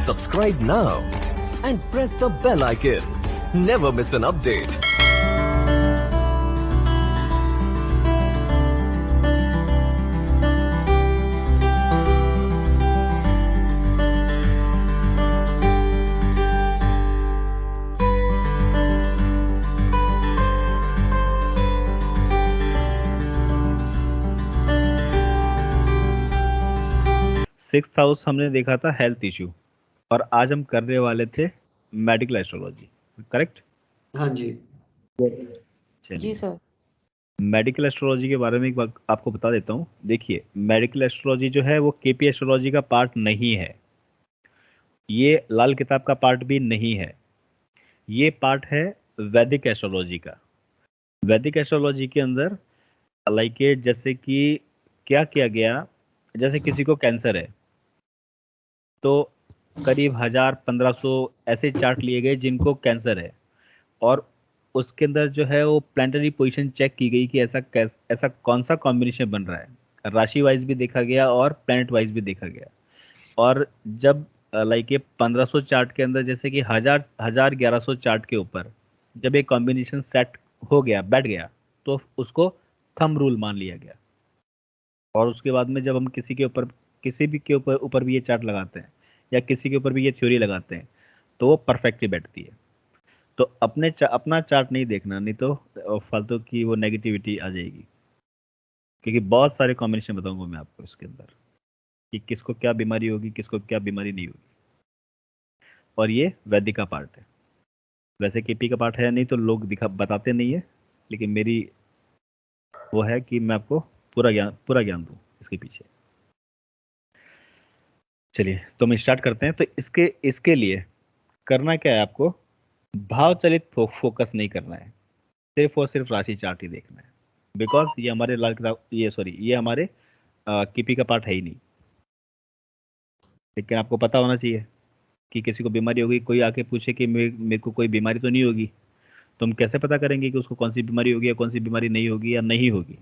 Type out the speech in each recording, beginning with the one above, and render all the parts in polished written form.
Subscribe now and press the bell icon. Never miss an update. Sixth house हमने देखा था health issue, और आज हम करने वाले थे मेडिकल एस्ट्रोलॉजी, करेक्ट? हाँ जी। चलिए, जी सर। मेडिकल एस्ट्रोलॉजी के बारे में एक बात आपको बता देता हूँ। देखिए, मेडिकल एस्ट्रोलॉजी जो है वो केपी एस्ट्रोलॉजी का पार्ट नहीं है, ये लाल किताब का पार्ट भी नहीं है, ये पार्ट है वैदिक एस्ट्रोलॉजी का। वैदिक एस्ट्रोलॉजी के अंदर लाइक जैसे कि क्या किया गया, जैसे किसी को कैंसर है तो करीब 1000-1500 ऐसे चार्ट लिए गए जिनको कैंसर है, और उसके अंदर जो है वो प्लानिटरी पोजीशन चेक की गई कि ऐसा कौन सा कॉम्बिनेशन बन रहा है। राशि वाइज भी देखा गया और प्लैनेट वाइज भी देखा गया। और जब लाइक ये 1500 चार्ट के अंदर जैसे कि 1100 चार्ट के ऊपर जब एक कॉम्बिनेशन सेट हो गया, बैठ गया, तो उसको थंब रूल मान लिया गया। और उसके बाद में जब हम किसी भी के ऊपर भी ये चार्ट लगाते हैं या किसी के ऊपर भी ये थ्योरी लगाते हैं तो वो परफेक्टली बैठती है। तो अपना चार्ट नहीं देखना, नहीं तो फालतू की वो नेगेटिविटी आ जाएगी, क्योंकि बहुत सारे कॉम्बिनेशन बताऊंगा मैं आपको इसके अंदर कि किसको क्या बीमारी होगी, किसको क्या बीमारी नहीं होगी। और ये वैदिक का पार्ट है, वैसे केपी का पार्ट है नहीं तो लोग बताते नहीं है, लेकिन मेरी वो है कि मैं आपको पूरा ज्ञान दूं इसके पीछे। चलिए, तो हम स्टार्ट करते हैं। तो इसके लिए करना क्या है, आपको भाव चलित फोकस नहीं करना है, सिर्फ और सिर्फ राशि चार्ट ही देखना है। बिकॉज ये हमारे ये हमारे केपी का पार्ट है ही नहीं। लेकिन आपको पता होना चाहिए कि किसी को बीमारी होगी, कोई आके पूछे कि मेरे को कोई बीमारी तो नहीं होगी, तो हम कैसे पता करेंगे कि उसको कौन सी बीमारी होगी या कौन सी बीमारी नहीं होगी या नहीं होगी।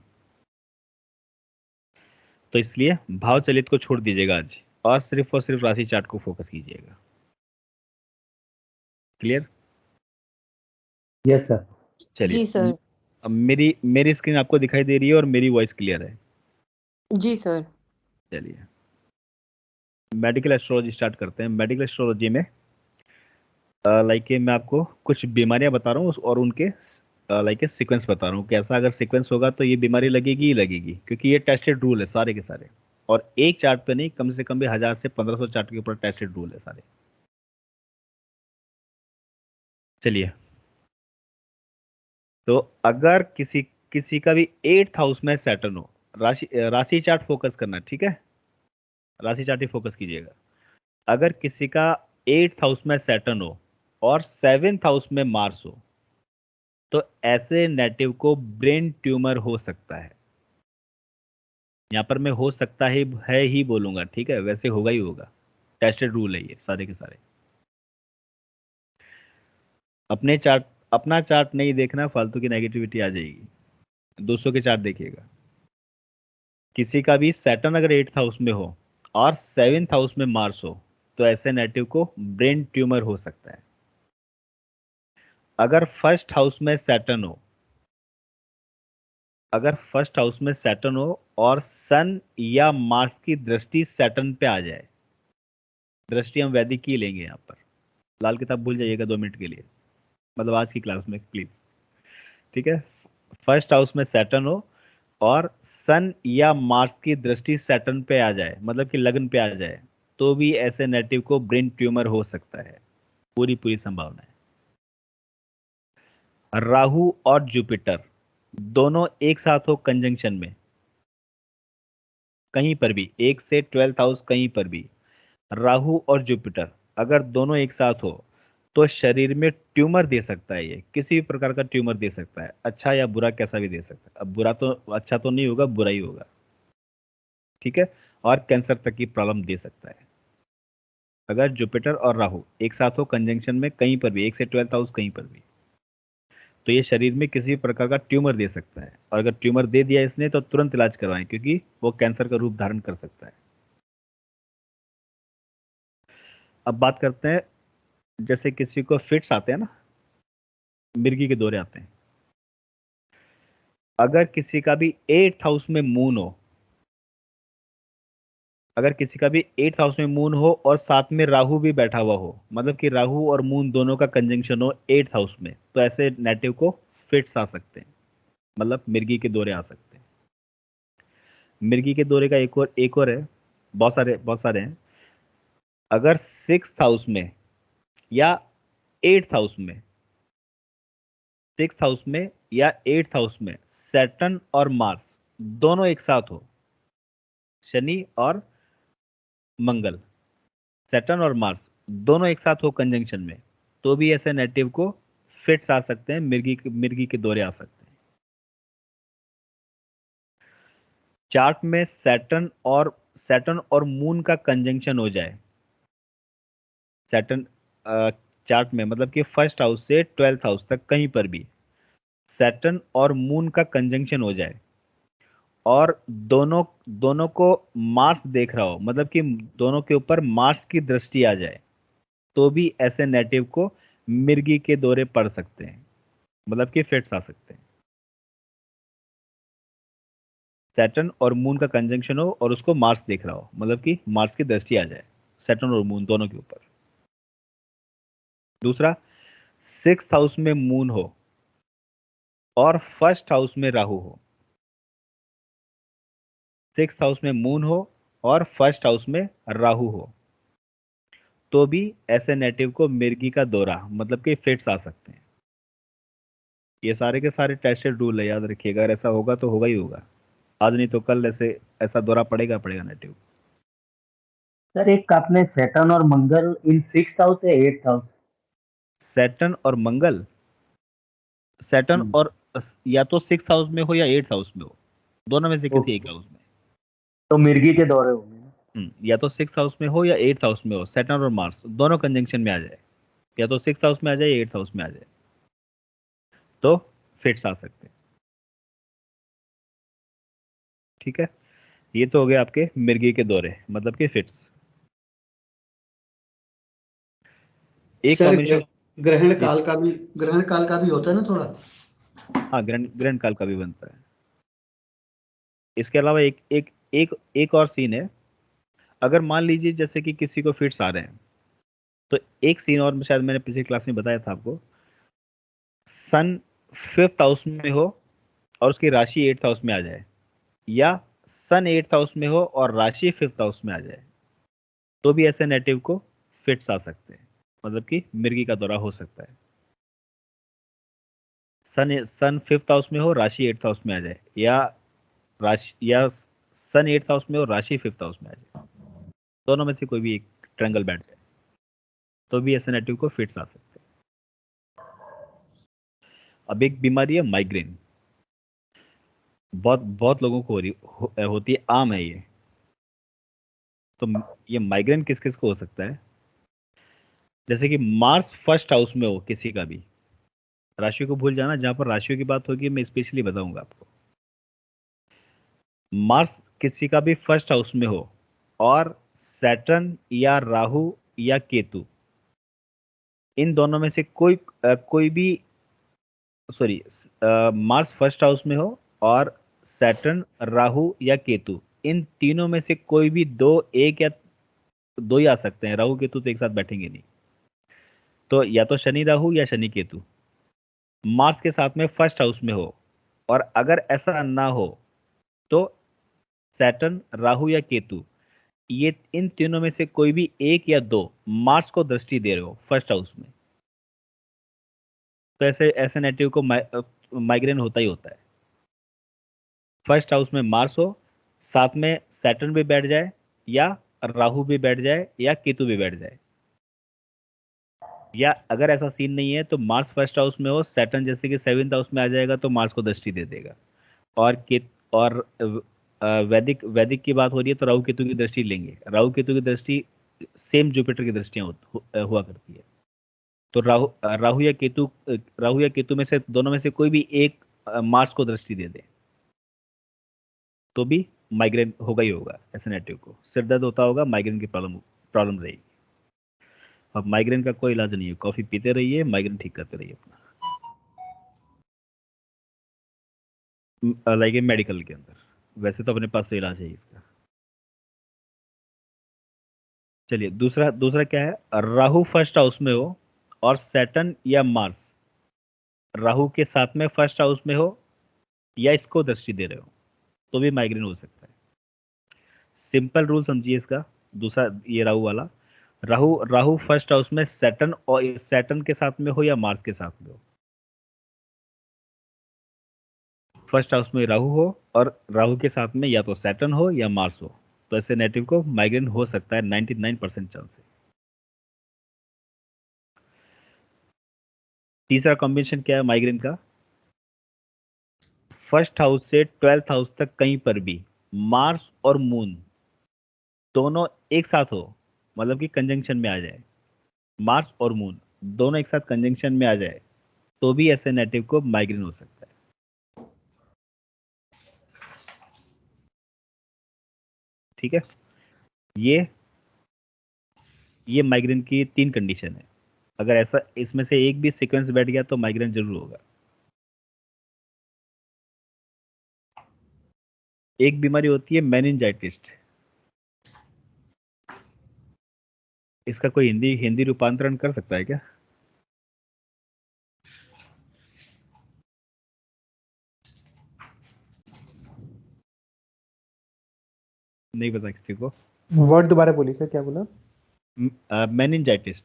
तो इसलिए भाव चलित को छोड़ दीजिएगा आज, और सिर्फ राशि चार्ट को फोकस कीजिएगा। क्लियर? Yes sir. चलिए, जी सर। अब मेरी स्क्रीन आपको दिखाई दे रही है और मेरी वॉइस क्लियर है? जी सर। चलिए, मेडिकल एस्ट्रोलॉजी स्टार्ट करते हैं। मेडिकल एस्ट्रोलॉजी में लाइक मैं आपको कुछ बीमारियां बता रहा हूँ और उनके लाइक सीक्वेंस बता रहा हूँ कि ऐसा अगर सीक्वेंस होगा तो ये बीमारी लगेगी ही लगेगी, क्योंकि ये टेस्टेड रूल है सारे के सारे। और एक चार्ट पे नहीं, कम से कम भी 1000 से 1500 चार्ट के ऊपर टेस्टेड रूल है सारे। चलिए, तो अगर किसी का भी 8th हाउस में सैटर्न हो, राशि चार्ट फोकस करना, ठीक है? राशि चार्ट ही फोकस कीजिएगा। अगर किसी का 8th हाउस में सैटर्न हो और 7th हाउस में मार्स हो, तो ऐसे नेटिव को ब्रेन ट्यूमर हो सकता है। यहाँ पर मैं हो सकता है ही बोलूंगा, ठीक है? वैसे होगा ही होगा, टेस्टेड रूल है ये सारे के सारे। अपना चार्ट नहीं देखना, फालतू की नेगेटिविटी आ जाएगी। दूसरों के चार्ट देखिएगा। किसी का भी सैटर्न अगर 8th हाउस में हो और 7th हाउस में मार्स हो, तो ऐसे नेटिव को ब्रेन ट्यूमर हो सकता है। अगर फर्स्ट हाउस में सैटर्न हो और सन या मार्स की दृष्टि सैटर्न पे आ जाए, दृष्टि हम वैदिक की लेंगे यहाँ पर, लाल किताब भूल जाइएगा 2 मिनट के लिए, मतलब आज की क्लास में प्लीज, ठीक है? फर्स्ट हाउस में सैटर्न हो और सन या मार्स की दृष्टि सैटर्न पे आ जाए, मतलब कि लग्न पे आ जाए, तो भी ऐसे नेटिव को ब्रेन ट्यूमर हो सकता है। पूरी संभावना है। राहु और जुपिटर दोनों एक साथ हो कंजंक्शन में, कहीं पर भी 1 से 12th हाउस, कहीं पर भी राहु और जुपिटर अगर दोनों एक साथ हो तो शरीर में ट्यूमर दे सकता है। ये किसी भी प्रकार का ट्यूमर दे सकता है, अच्छा या बुरा कैसा भी दे सकता है। अब बुरा तो अच्छा तो नहीं होगा, बुरा ही होगा, ठीक है? और कैंसर तक की प्रॉब्लम दे सकता है अगर जुपिटर और राहु एक साथ हो कंजंक्शन में, कहीं पर भी 1 से 12th हाउस, कहीं पर भी, तो ये शरीर में किसी भी प्रकार का ट्यूमर दे सकता है। और अगर ट्यूमर दे दिया इसने तो तुरंत इलाज करवाएं, क्योंकि वो कैंसर का रूप धारण कर सकता है। अब बात करते हैं, जैसे किसी को फिट्स आते हैं ना, मिर्गी के दौरे आते हैं, अगर किसी का भी 8th हाउस में मून हो, अगर किसी का भी 8th हाउस में मून हो और साथ में राहु भी बैठा हुआ हो, मतलब कि राहु और मून दोनों का कंजंक्शन हो 8th हाउस में, तो ऐसे नेटिव को फिट्स आ सकते हैं, मतलब मिर्गी के दौरे आ सकते हैं। मिर्गी के दौरे का एक और है, बहुत सारे हैं। अगर 6th हाउस में या 8th हाउस में, 6th हाउस में या 8th हाउस में सैटर्न और मार्स दोनों एक साथ हो, शनि और मंगल, सैटर्न और मार्स दोनों एक साथ हो कंजंक्शन में, तो भी ऐसे नेटिव को फिट्स आ सकते हैं, मिर्गी के दौरे आ सकते हैं। चार्ट में सैटर्न और मून का कंजंक्शन हो जाए, सैटर्न चार्ट में मतलब कि फर्स्ट हाउस से 12th हाउस तक कहीं पर भी सैटर्न और मून का कंजंक्शन हो जाए, और दोनों दोनों को मार्स देख रहा हो, मतलब कि दोनों के ऊपर मार्स की दृष्टि आ जाए, तो भी ऐसे नेटिव को मिर्गी के दौरे पड़ सकते हैं, मतलब कि फिट्स आ सकते हैं। सैटर्न और मून का कंजंक्शन हो और उसको मार्स देख रहा हो, मतलब कि मार्स की दृष्टि आ जाए सैटर्न और मून दोनों के ऊपर। दूसरा, 6th हाउस में मून हो और फर्स्ट हाउस में राहु हो, 6th हाउस में मून हो और फर्स्ट हाउस में राहु हो, तो भी ऐसे नेटिव को मिर्गी का दौरा, मतलब कि फिट्स आ सकते हैं। ये सारे के सारे टेस्टेड रूल है, याद रखिएगा, अगर ऐसा होगा तो होगा ही होगा, आज नहीं तो कल ऐसा दौरा पड़ेगा नेटिव। सर एक आपने सैटर्न और मंगल इन 6th हाउस या 8th हाउस? सैटर्न और या तो 6th हाउस में हो या 8th हाउस में हो, दोनों में से किसी एक ओके, हाउस में। तो मिर्गी के दौरे होंगे ना? या तो 6th हाउस में हो या 8th हाउस में हो, सैटर्न और मार्स दोनों कंजंक्शन में आ जाए, या तो 6th हाउस में आ जाए, 8th हाउस में आ जाए, तो फिट्स आ सकते हैं। ठीक है, ये तो हो गए आपके मिर्गी के दौरे, मतलब कि फिट्स। एक सर कॉम्बिनेशन। ग्रहण जी, काल का भी, ग्रहण काल का भी होता है ना थोड़ा। हाँ, ग्रैंड ग्रैंड काल का भी बनता है। इसके अलावा एक और सीन है, अगर मान लीजिए जैसे कि किसी को फिट्स आ रहे हैं, तो एक सीन और शायद मैंने पिछली क्लास में बताया था आपको, सन 5th हाउस में हो और उसकी राशि 8th हाउस में आ जाए, या सन 8th हाउस में हो और राशि 5th हाउस में आ जाए, तो भी ऐसे नेटिव को फिट्स आ सकते हैं, मतलब कि मिर्गी का दौरा हो सकता है। सन 5th हाउस में हो, राशि 8th हाउस में आ जाए, या सन 8th हाउस में हो, राशि 5th हाउस में आ जाए, दोनों में से कोई भी एक ट्रायंगल बैठ जाए, तो भी ऐसे नेटिव को फिट्स आ सकते हैं। अब एक बीमारी है माइग्रेन, बहुत बहुत लोगों को होती है, आम है ये। तो ये माइग्रेन किस किस को हो सकता है, जैसे कि मार्स फर्स्ट हाउस में हो किसी का भी, राशियों को भूल जाना, जहां पर राशियों की बात होगी मैं स्पेशली बताऊंगा आपको। मार्स किसी का भी फर्स्ट हाउस में हो और सैटर्न या राहु या केतु, इन दोनों में से कोई भी, सॉरी, मार्स फर्स्ट हाउस में हो और सैटर्न, राहु या केतु, इन तीनों में से कोई भी एक या दो ही आ सकते हैं, राहु केतु तो एक साथ बैठेंगे नहीं, तो या तो शनि राहु या शनि केतु मार्स के साथ में फर्स्ट हाउस में हो, और अगर ऐसा ना हो तो सैटर्न, राहु या केतु, ये इन तीनों में से कोई भी एक या दो मार्स को दृष्टि दे रहे हो फर्स्ट हाउस में, तो ऐसे ऐसे नेटिव को माइग्रेन होता ही होता है। फर्स्ट हाउस में मार्स हो, साथ में सैटर्न भी बैठ जाए, या राहु भी बैठ जाए, या केतु भी बैठ जाए, या अगर ऐसा सीन नहीं है तो मार्स फर्स्ट हाउस में हो, सैटर्न जैसे कि 7th हाउस में आ जाएगा तो मार्स को दृष्टि दे देगा, और वैदिक वैदिक की बात हो रही है तो राहु केतु की दृष्टि लेंगे, राहु केतु की दृष्टि सेम जुपिटर की दृष्टियां हुआ करती है, तो राहु या केतु में से दोनों में से कोई भी एक मार्स को दृष्टि दे दे, तो भी माइग्रेन होगा ही होगा ऐसे नेटिव को, सिर दर्द होता होगा, माइग्रेन की प्रॉब्लम प्रॉब्लम रहेगी। अब माइग्रेन का कोई इलाज नहीं है, कॉफी पीते रहिए, माइग्रेन ठीक करते रहिए अपना, लाइक मेडिकल के अंदर। वैसे तो अपने पास तो इलाज है इसका। चलिए दूसरा दूसरा क्या है, राहु फर्स्ट हाउस में हो और सैटर्न या मार्स राहु के साथ में फर्स्ट हाउस में हो या इसको दृष्टि दे रहे हो तो भी माइग्रेन हो सकता है। सिंपल रूल समझिए इसका। दूसरा ये राहु वाला, राहु राहु फर्स्ट हाउस में सैटर्न और सैटर्न के साथ में हो या मार्स के साथ में हो। फर्स्ट हाउस में राहु हो और राहु के साथ में या तो सैटर्न हो या मार्स हो, तो ऐसे नेटिव को माइग्रेन हो सकता है, 99% चांस है। तीसरा कॉम्बिनेशन क्या है माइग्रेन का, फर्स्ट हाउस से 12th हाउस तक कहीं पर भी मार्स और मून दोनों एक साथ हो, मतलब कि कंजंक्शन में आ जाए, मार्स और मून दोनों एक साथ कंजंक्शन में आ जाए तो भी ऐसे नेटिव को माइग्रेन हो सकता है। ठीक है, ये ये माइग्रेन की 3 कंडीशन है। अगर ऐसा इसमें से एक भी सीक्वेंस बैठ गया तो माइग्रेन जरूर होगा। एक बीमारी होती है मेनिंजाइटिस, इसका कोई हिंदी हिंदी रूपांतरण कर सकता है क्या? नहीं पता किसी को। वर्ड दोबारा बोलिए सर, क्या बोला? मेनिंजाइटिस।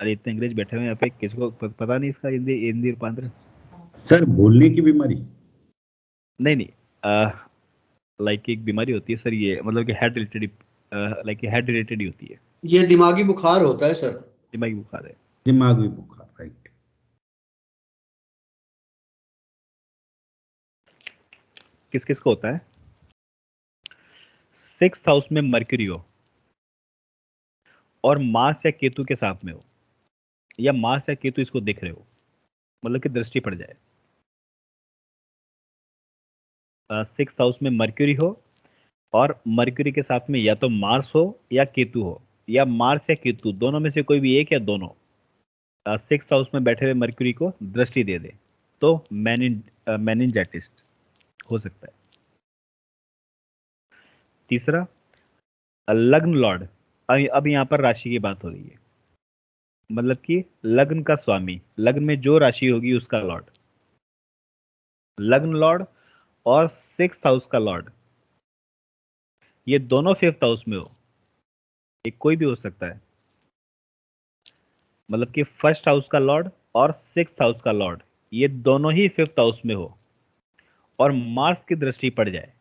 अरे इतने अंग्रेज बैठे हुए हैं यहाँ पे, किसको पता नहीं इसका हिंदी हिंदी रूपांतरण? सर भूलने की बीमारी? नहीं नहीं, लाइक एक बीमारी होती है सर, ये मतलब कि head related, like head related ही होती है। ये दिमागी बुखार होता है सर। दिमागी बुखार है। दिमागी बुखार, राइट। किस किस को होता है? 6th हाउस में मर्क्यूरी हो और मार्स या केतु के साथ में हो, या मार्स या केतु इसको देख रहे हो, मतलब कि दृष्टि पड़ जाए। 6th हाउस में मर्क्यूरी हो और मर्क्यूरी के साथ में या तो मार्स हो या केतु हो, या मार्स या केतु दोनों में से कोई भी एक या दोनों 6th हाउस में बैठे हुए मर्क्यूरी को दृष्टि दे दे तो मेनिंजाइटिस हो सकता है। तीसरा, लग्न लॉर्ड। अब यहाँ पर राशि की बात हो रही है, मतलब कि लग्न का स्वामी, लग्न में जो राशि होगी उसका लॉर्ड, लग्न लॉर्ड और 6th हाउस का लॉर्ड, ये दोनों 5th हाउस में हो, एक कोई भी हो सकता है। मतलब कि फर्स्ट हाउस का लॉर्ड और 6th हाउस का लॉर्ड ये दोनों ही 5th हाउस में हो और मार्स की दृष्टि पड़ जाए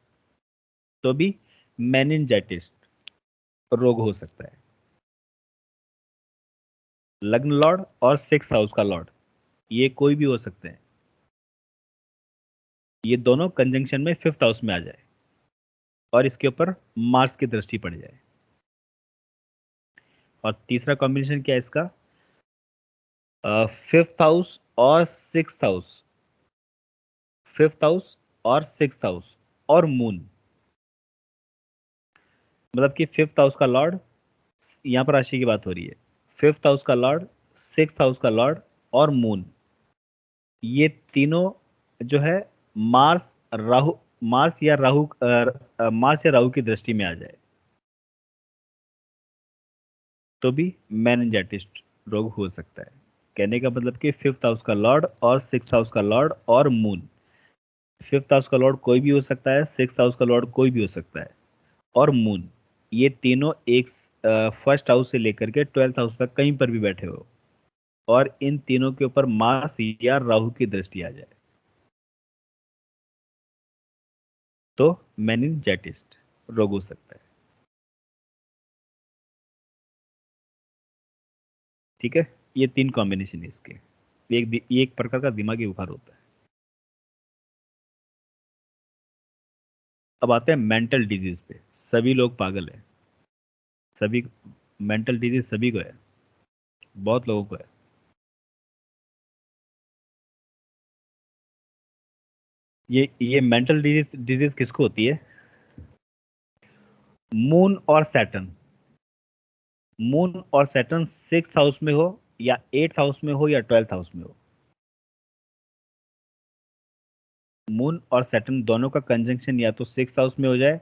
तो भी मेनिंजाइटिस रोग हो सकता है। लग्न लॉर्ड और 6th हाउस का लॉर्ड ये कोई भी हो सकते हैं, ये दोनों कंजंक्शन में 5th हाउस में आ जाए और इसके ऊपर मार्स की दृष्टि पड़ जाए। और तीसरा कॉम्बिनेशन क्या है इसका, 5th हाउस और 6th हाउस, 5th हाउस और 6th हाउस और मून, मतलब कि 5th हाउस का लॉर्ड, यहाँ पर राशि की बात हो रही है, 5th हाउस का लॉर्ड, 6th हाउस का लॉर्ड और मून, ये तीनों जो है मार्स राहु, मार्स या राहु की दृष्टि में आ जाए तो भी मेनिंजाइटिस रोग हो सकता है। कहने का मतलब कि 5th हाउस का लॉर्ड और 6th हाउस का लॉर्ड और मून, 5th हाउस का लॉर्ड कोई भी हो सकता है, 6th हाउस का लॉर्ड कोई भी हो सकता है, और मून, ये तीनों एक फर्स्ट हाउस से लेकर के 12th हाउस तक कहीं पर भी बैठे हो और इन तीनों के ऊपर मार्स या राहु की दृष्टि आ जाए तो मेनिंजाइटिस रोग हो सकता है। ठीक है, ये 3 कॉम्बिनेशन है इसके। ये एक प्रकार का दिमागी बुखार होता है। अब आते हैं मेंटल डिजीज पे। सभी लोग पागल है, सभी मेंटल डिजीज सभी को है, बहुत लोगों को है। ये मेंटल डिजीज डिजीज किसको होती है? मून और सैटर्न, मून और सैटर्न 6th हाउस में हो या 8th हाउस में हो या 12th हाउस में हो, मून और सैटर्न दोनों का कंजंक्शन या तो 6th हाउस में हो जाए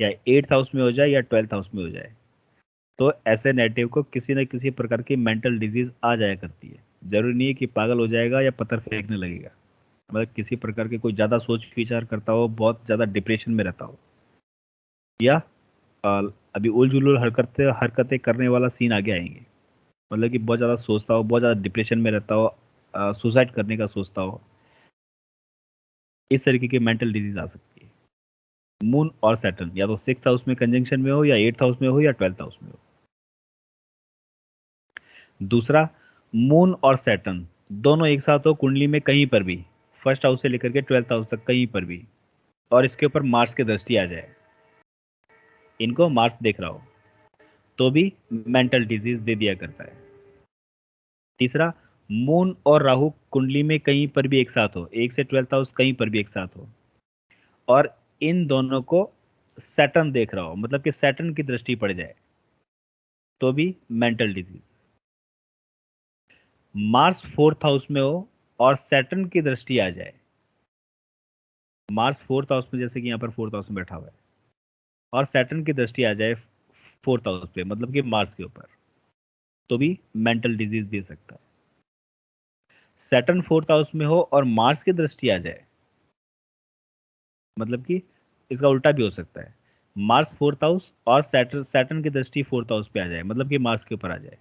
या 8th हाउस में हो जाए या 12th हाउस में हो जाए, तो ऐसे नेटिव को किसी न किसी प्रकार की मेंटल डिजीज आ जाया करती है। जरूरी नहीं है कि पागल हो जाएगा या पत्थर फेंकने लगेगा, मतलब किसी प्रकार के कोई ज्यादा सोच विचार करता हो, बहुत ज्यादा डिप्रेशन में रहता हो, या अ, अभी उल जुलूल हरकतें हरकतें करने वाला सीन आगे आएंगे, मतलब कि बहुत ज्यादा सोचता हो, बहुत ज्यादा डिप्रेशन में रहता हो, सुसाइड करने का सोचता हो, इस तरीके की मेंटल डिजीज आ सकती है। मून और सैटर्न या तो 6th हाउस में कंजंक्शन में हो या 8th हाउस में हो या 12th हाउस में हो। दूसरा, मून और सैटर्न दोनों एक साथ हो कुंडली में कहीं पर भी, 1st हाउस से लेकर के 12th हाउस तक कहीं पर भी, और इसके ऊपर मार्स की दृष्टि आ जाए, इनको मार्स देख रहा हो, तो भी मेंटल डिजीज दे दिया करता है। तीसरा, मून और राहु कुंडली में कहीं पर भी एक साथ हो, 1 से 12th हाउस कहीं पर भी एक साथ हो, और इन दोनों को सैटर्न देख रहा हो, मतलब कि सैटर्न की दृष्टि पड़ जाए, तो भी mental disease. Mars 4th house में हो और सैटर्न की दृष्टि आ जाए, मार्स 4th हाउस में, जैसे कि यहाँ पर 4th हाउस में बैठा हुआ है, और सैटर्न की दृष्टि आ जाए 4th हाउस पे, मतलब कि मार्स के ऊपर, तो भी मेंटल डिजीज दे सकता है। सैटर्न 4th हाउस में हो और मार्स की दृष्टि आ जाए, मतलब कि इसका उल्टा भी हो सकता है, मार्स 4th हाउस और सैटर्न सैटर्न की दृष्टि 4th हाउस पे आ जाए, मतलब कि मार्स के ऊपर आ जाए,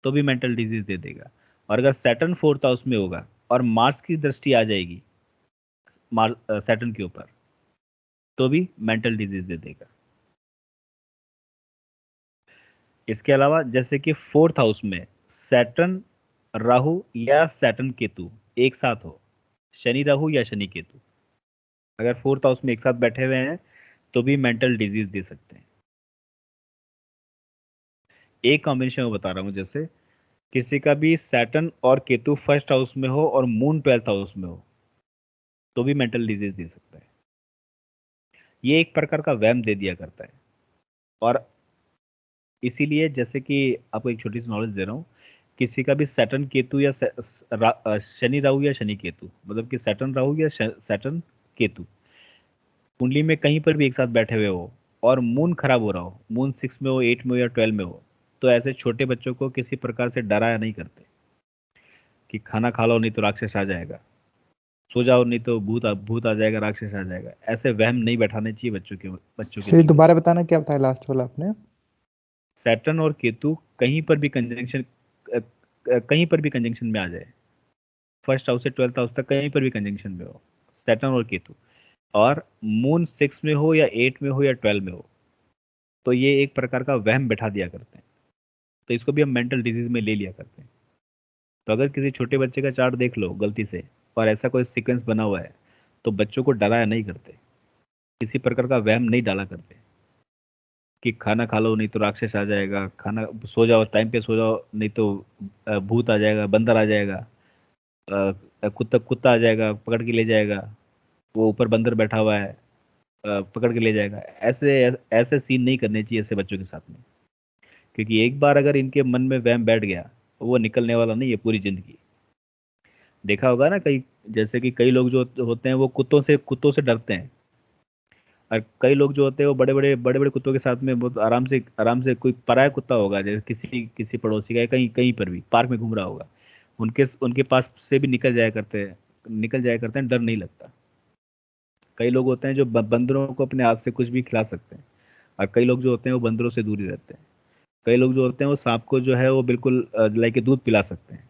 तो भी मेंटल डिजीज दे देगा। और अगर सैटर्न 4th हाउस में होगा और मार्स की दृष्टि आ जाएगी सैटर्न के ऊपर, तो भी मेंटल डिजीज दे देगा। इसके अलावा जैसे कि 4th हाउस में सैटर्न राहु या सैटर्न केतु एक साथ हो, शनि राहु या शनि केतु अगर 4th हाउस में एक साथ बैठे हुए हैं, तो भी मेंटल डिजीज दे सकते हैं। एक कॉम्बिनेशन में बता रहा हूं, जैसे किसी का भी सैटर्न और केतु 1st हाउस में हो और मून 12th हाउस में हो, तो भी मेंटल डिजीज दे सकता है। ये एक प्रकार का वहम दे दिया करता है, और इसीलिए जैसे कि आपको एक छोटी सी नॉलेज दे रहा हूँ, किसी का भी सैटर्न केतु या शनि राहु या शनि केतु, मतलब कि सैटर्न राहु या सैटर्न केतु कुंडली में कहीं पर भी एक साथ बैठे हुए हो और मून खराब हो रहा हो, मून 6 में हो, 8 में हो या 12 में हो, तो ऐसे छोटे बच्चों को किसी प्रकार से डराया नहीं करते कि खाना खा लो नहीं तो राक्षस आ जाएगा, सो जाओ नहीं तो भूत आ जाएगा, राक्षस आ जाएगा, ऐसे वहम नहीं बैठाने चाहिए बच्चों के सही, दिल में। दोबारा बताना क्या बताया लास्ट वाला आपने? सैटर्न और केतु कहीं पर भी कंजंक्शन, कहीं पर भी कंजंक्शन में आ जाए, 1st हाउस से 12th हाउस तक कहीं पर भी कंजंक्शन में हो सैटर्न और केतु, और मून 6 में हो या 8 में हो या 12 में हो, तो ये एक प्रकार का वहम बैठा दिया करते हैं, तो इसको भी हम मेंटल डिजीज में ले लिया करते हैं। तो अगर किसी छोटे बच्चे का चार्ट देख लो गलती से और ऐसा कोई सीक्वेंस बना हुआ है, तो बच्चों को डराया नहीं करते, किसी प्रकार का वहम नहीं डाला करते कि खाना खा लो नहीं तो राक्षस आ जाएगा, खाना सो जाओ टाइम पे सो जाओ नहीं तो भूत आ जाएगा, बंदर आ जाएगा, कुत्ता कुत्ता आ जाएगा पकड़ के ले जाएगा, वो ऊपर बंदर बैठा हुआ है, पकड़ के ले जाएगा, ऐसे ऐसे सीन नहीं करने चाहिए ऐसे बच्चों के साथ में, क्योंकि एक बार अगर इनके मन में वहम बैठ गया, वो निकलने वाला नहीं है पूरी जिंदगी। देखा होगा ना, कई जैसे कि कई लोग जो होते हैं वो कुत्तों से डरते हैं, और कई लोग जो होते हैं वो बड़े बड़े कुत्तों के साथ में बहुत आराम से कोई पराया कुत्ता होगा, जैसे किसी किसी पड़ोसी का या कहीं कहीं पर भी पार्क में घूम रहा होगा, उनके उनके पास से भी निकल जाया करते हैं, डर नहीं लगता। कई लोग होते हैं जो बंदरों को अपने हाथ से कुछ भी खिला सकते हैं, और कई लोग जो होते हैं वो बंदरों से दूर ही रहते हैं। कई लोग जो होते हैं वो सांप को जो है वो बिल्कुल लाइक दूध पिला सकते हैं,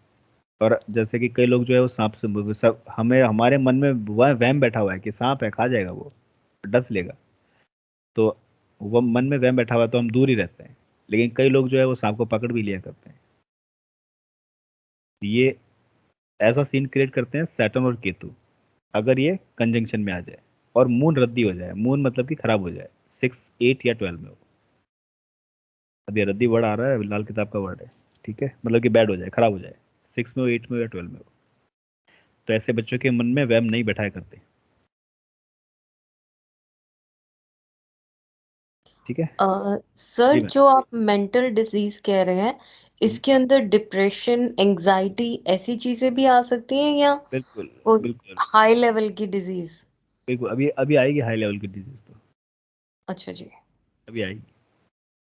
और जैसे कि कई लोग जो है वो सांप से सब, हमें हमारे मन में वह वहम बैठा हुआ है कि सांप है खा जाएगा, वो डस लेगा, तो वो मन में वहम बैठा हुआ है तो हम दूर ही रहते हैं। लेकिन कई लोग जो है वो सांप को पकड़ भी लिया करते हैं। ये ऐसा सीन क्रिएट करते हैं सैटर्न और केतु, अगर ये कंजंक्शन में आ जाए और मून रद्दी हो जाए, मून मतलब कि खराब हो जाए, 6, 8 या 12 में हो। अब ये रद्दी वर्ड आ रहा है, लाल किताब का वर्ड है, ठीक है, मतलब कि बैड हो जाए, खराब हो जाए, 6 में हो, 8 में हो या 12 में हो, तो ऐसे बच्चों के मन में वहम नहीं बैठाया करते। ठीक है। सर जी मैम। जो आप मेंटल डिजीज कह रहे हैं, हम्म, इसके अंदर डिप्रेशन, एंजाइटी ऐसी चीजें भी आ सकती हैं, या बिल्कुल वो बिल्कुल हाई लेवल की डिजीज? बिल्कुल, अभी अभी आएगी हाई लेवल की डिजीज तो, अच्छा जी। अभी आएगी।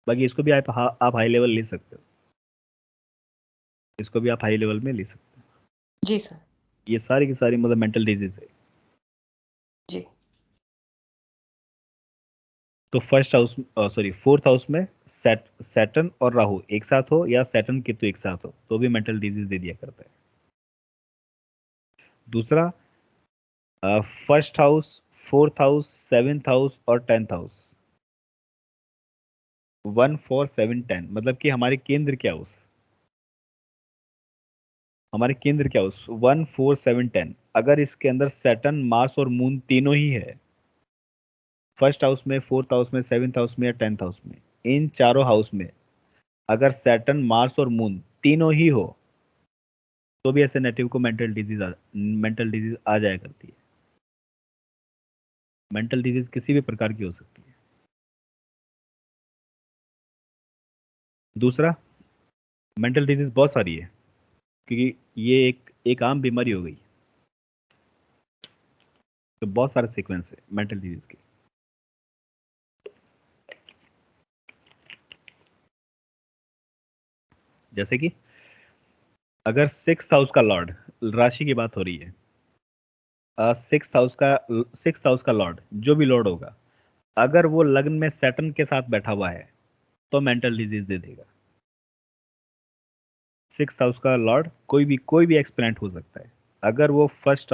बाकी इसको भी आप हाई लेवल ले सकते हो, इसको भी आप हाई लेवल में ले सकते हो। जी सर। ये सारी की सारी मतलब मेंटल डिजीज है। जी। तो first house, sorry fourth house में सैटर्न और राहु एक साथ हो या सैटर्न केतु एक साथ हो तो भी मेंटल डिजीज दे दिया करता है। दूसरा, first house, fourth house, seventh house और टेंथ हाउस, 1 4 7 10, मतलब कि हमारे केंद्र क्या हाउस, हमारे केंद्र क्या हाउस 1 4 7 10, अगर इसके अंदर सैटर्न, मार्स और मून तीनों ही है, फर्स्ट हाउस में, फोर्थ हाउस में, सेवेंथ हाउस में या टेंथ हाउस में, इन चारों हाउस में अगर सैटर्न, मार्स और मून तीनों ही हो तो भी ऐसे नेटिव को मेंटल डिजीज आ जाया करती है। मेंटल डिजीज किसी भी प्रकार की हो सकती है। दूसरा, मेंटल डिजीज बहुत सारी है, क्योंकि ये एक आम बीमारी हो गई, तो बहुत सारे सीक्वेंस है मेंटल डिजीज के। जैसे कि अगर सिक्स हाउस का लॉर्ड, राशि की बात हो रही है, सिक्स हाउस का लॉर्ड, जो भी लॉर्ड होगा, अगर वो लग्न में सैटर्न के साथ बैठा हुआ है तो मेंटल डिजीज दे देगा। सिक्स हाउस का लॉर्ड कोई भी एक्सप्लेनेंट हो सकता है, अगर वो फर्स्ट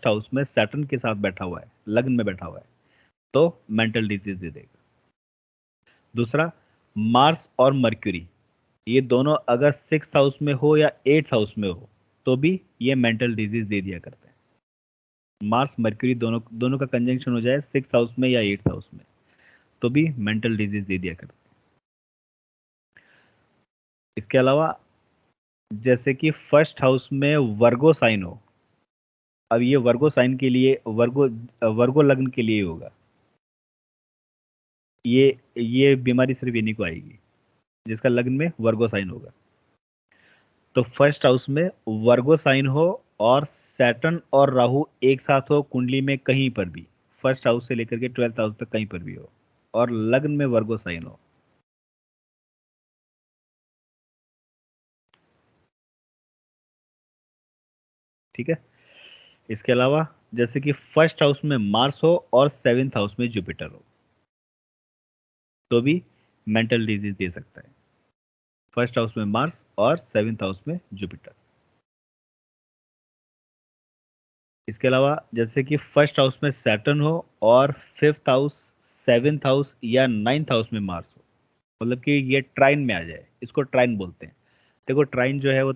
हाउस में सैटर्न के साथ बैठा हुआ है, लग्न में बैठा हुआ है, तो मेंटल डिजीज दे देगा। दूसरा, मार्स और मर्क्यूरी, ये दोनों अगर सिक्स हाउस में हो या एट्थ हाउस में हो तो भी ये मेंटल डिजीज दे दिया करते हैं। मार्स मर्क्यूरी दोनों दोनों का कंजंक्शन हो जाए सिक्स हाउस में या एट्थ हाउस में तो भी मेंटल डिजीज दे दिया करते हैं। इसके अलावा जैसे कि फर्स्ट हाउस में वर्गो साइन हो, अब ये वर्गो साइन के लिए वर्गो लग्न के लिए होगा, ये बीमारी सिर्फ इन्हीं को आएगी जिसका लग्न में वर्गो साइन होगा। तो फर्स्ट हाउस में वर्गो साइन हो और सैटर्न और राहु एक साथ हो कुंडली में कहीं पर भी, फर्स्ट हाउस से लेकर के ट्वेल्थ हाउस तक कहीं पर भी हो, और लग्न में वर्गो साइन हो, ठीक है। इसके अलावा जैसे कि फर्स्ट हाउस में मार्स हो और सेवेंथ हाउस में जुपिटर हो तो भी मेंटल डिजीज दे सकता है। फर्स्ट हाउस में मार्स और सेवेंथ हाउस में जुपिटर। इसके अलावा जैसे कि फर्स्ट हाउस में सैटर्न हो और फिफ्थ हाउस, सेवेंथ हाउस या नाइन्थ हाउस में मार्स हो, मतलब कि ये ट्राइन में आ जाए, इसको ट्राइन बोलते हैं। देखो ट्राइन जो है वो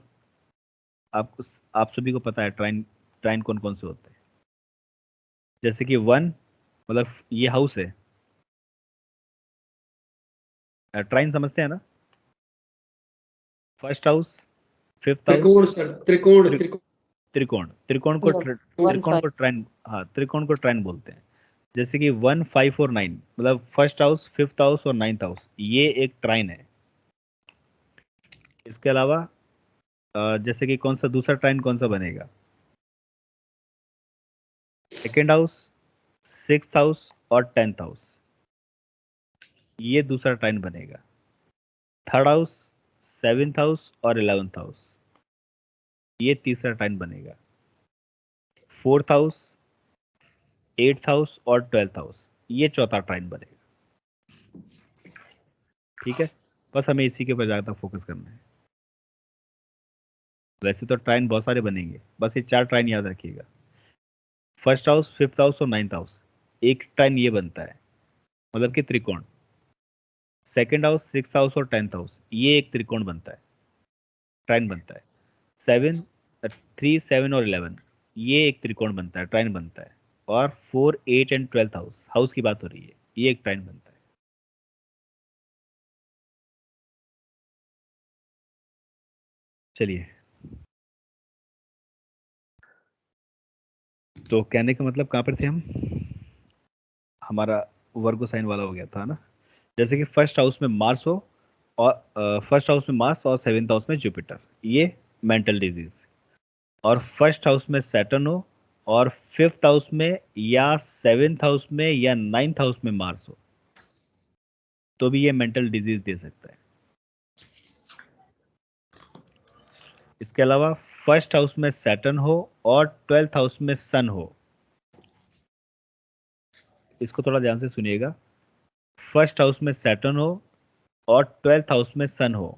आपको, आप सभी को पता है ट्राइन, ट्राइन कौन कौन से होते हैं। जैसे कि वन, मतलब ये हाउस है, ट्राइन समझते हैं ना, फर्स्ट हाउस, फिफ्थ हाउस, त्रिकोण सर, त्रिकोण त्रिकोण। त्रिकोण, त्रिकोण को 1 5। ट्राइन, हाँ त्रिकोण को ट्राइन बोलते हैं। जैसे कि 1 5 और 9, मतलब फर्स्ट हाउस, फिफ्थ हाउस और नाइन्थ हाउस, ये एक ट्राइन है। इसके अलावा जैसे कि कौन सा दूसरा ट्राइन कौन सा बनेगा, सेकेंड हाउस, सिक्स्थ हाउस और टेंथ हाउस, ये दूसरा ट्राइन बनेगा। थर्ड हाउस, सेवेंथ हाउस और इलेवेंथ हाउस, ये तीसरा ट्राइन बनेगा। फोर्थ हाउस, एट्थ हाउस और ट्वेल्थ हाउस, ये चौथा ट्राइन बनेगा। ठीक है, बस हमें इसी के ऊपर ज़्यादा फोकस करना है। वैसे तो ट्राइन बहुत सारे बनेंगे, बस ये चार ट्राइन याद रखिएगा, फर्स्ट हाउस, फिफ्थ हाउस और नाइन्थ हाउस। एक ट्राइन ये बनता है, मतलब कि त्रिकोण। सेकेंड हाउस, सिक्स हाउस और टेंथ हाउस, ये एक त्रिकोण बनता है, ट्राइन बनता है। सेवन, 3 7 और 11, ये एक त्रिकोण बनता है, ट्राइन बनता है। और 4 8 एंड 12th हाउस, हाउस की बात हो रही है, ये एक ट्राइन बनता है। चलिए, तो कहने का मतलब कहाँ पर थे हम, हमारा वर्गो साइन वाला हो गया था ना। जैसे कि फर्स्ट हाउस में मार्स हो और फर्स्ट हाउस में मार्स और सेवेंथ हाउस में जुपिटर, ये मेंटल डिजीज। और फर्स्ट हाउस में सैटर्न हो और फिफ्थ हाउस में या सेवेंथ हाउस में या नाइन्थ हाउस में मार्स हो, तो भी ये मेंटल डिजीज दे सकता है। इसके अलावा फर्स्ट हाउस में सैटर्न हो और ट्वेल्थ हाउस में सन हो, इसको थोड़ा ध्यान से सुनिएगा। फर्स्ट हाउस में सैटर्न हो और ट्वेल्थ हाउस में सन हो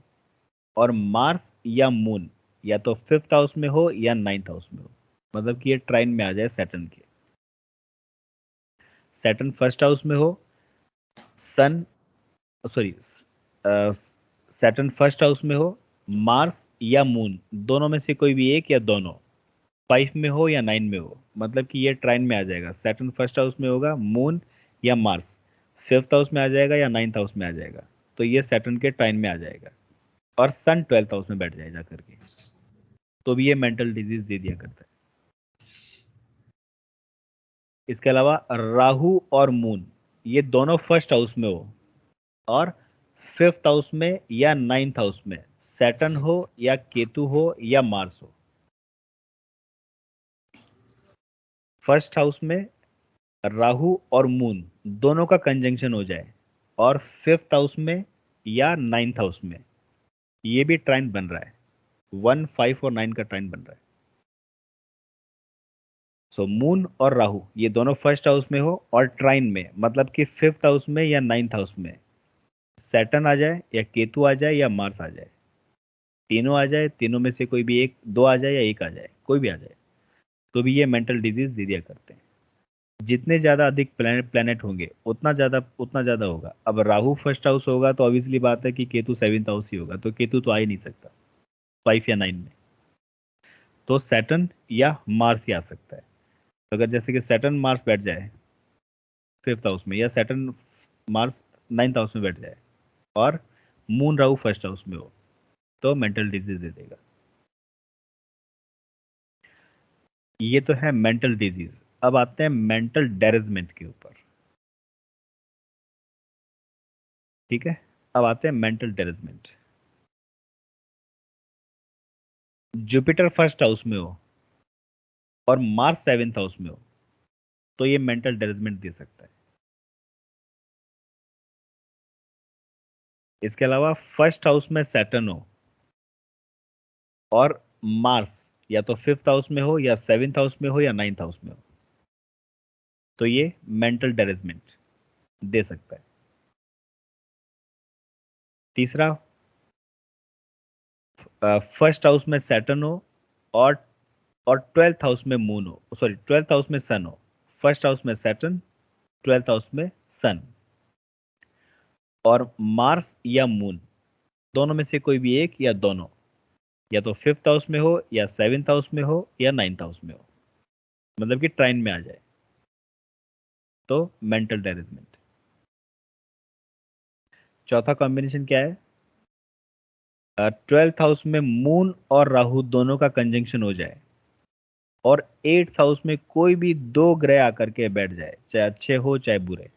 और मार्स या मून या तो फिफ्थ हाउस में हो या नाइन्थ हाउस में हो, मतलब कि ये ट्राइन में आ जाए सैटर्न के। सैटर्न फर्स्ट हाउस में हो, सन सॉरी सैटर्न फर्स्ट हाउस में हो, मार्स या मून दोनों में से कोई भी एक या दोनों 5 में हो या 9 में हो, मतलब कि ये ट्राइन में आ जाएगा। सैटर्न फर्स्ट हाउस में होगा, मून या मार्स फिफ्थ हाउस में आ जाएगा या नाइन्थ हाउस में आ जाएगा, तो ये सैटर्न के ट्राइन में आ जाएगा। और सन ट्वेल्थ हाउस में बैठ जाए जा करके, तो भी ये मेंटल डिजीज दे दिया करता है। इसके अलावा राहु और मून ये दोनों फर्स्ट हाउस में हो और फिफ्थ हाउस में या नाइन्थ हाउस में सैटर्न हो या केतु हो या मार्स हो। फर्स्ट हाउस में राहु और मून दोनों का कंजंक्शन हो जाए और फिफ्थ हाउस में या नाइन्थ हाउस में, ये भी ट्राइन बन रहा है, 1, 5 और 9 का ट्राइन बन रहा है। सो मून और राहु ये दोनों फर्स्ट हाउस में हो और ट्राइन में, मतलब कि फिफ्थ हाउस में या नाइन्थ हाउस में सैटर्न आ जाए या केतु आ जाए या मार्स आ जाए, तीनों आ जाए, तीनों में से कोई भी एक, दो आ जाए या एक आ जाए, कोई भी आ जाए, तो भी ये मेंटल डिजीज दे दिया करते हैं। जितने ज्यादा अधिक प्लेनेट होंगे उतना ज्यादा होगा। अब राहु फर्स्ट हाउस होगा तो ऑब्वियसली बात है कि केतु सेवेंथ हाउस ही होगा, तो केतु तो आ ही नहीं सकता 5 या 9 में, तो सैटर्न या मार्स ही आ सकता है। तो अगर जैसे कि सैटर्न मार्स बैठ जाए फिफ्थ हाउस में या सैटर्न मार्स नाइन्थ हाउस में बैठ जाए और मून राहु फर्स्ट हाउस में हो, तो मेंटल डिजीज दे देगा। ये तो है मेंटल डिजीज। अब आते हैं मेंटल डेरेजमेंट के ऊपर, ठीक है। अब आते हैं मेंटल डेरेजमेंट। जुपिटर फर्स्ट हाउस में हो और मार्स सेवेंथ हाउस में हो, तो ये मेंटल डेरेजमेंट दे सकता है। इसके अलावा फर्स्ट हाउस में सैटर्न हो और मार्स या तो फिफ्थ हाउस में हो या सेवेंथ हाउस में हो या नाइन्थ हाउस में हो, तो ये मेंटल डेरेजमेंट दे सकता है। तीसरा, फर्स्ट हाउस में सैटर्न हो और ट्वेल्थ हाउस में मून हो, सॉरी ट्वेल्थ हाउस में सन हो। फर्स्ट हाउस में सैटर्न, ट्वेल्थ हाउस में सन और मार्स या मून दोनों में से कोई भी एक या दोनों, या तो फिफ्थ हाउस में हो या सेवेंथ हाउस में हो या नाइन्थ हाउस में हो, मतलब कि ट्राइन में आ जाए, तो मेंटल डेरेजमेंट। चौथा कॉम्बिनेशन क्या है? ट्वेल्थ हाउस में मून और राहु दोनों का कंजंक्शन हो जाए और एट्थ हाउस में कोई भी दो ग्रह आकर के बैठ जाए, चाहे अच्छे हो चाहे बुरे।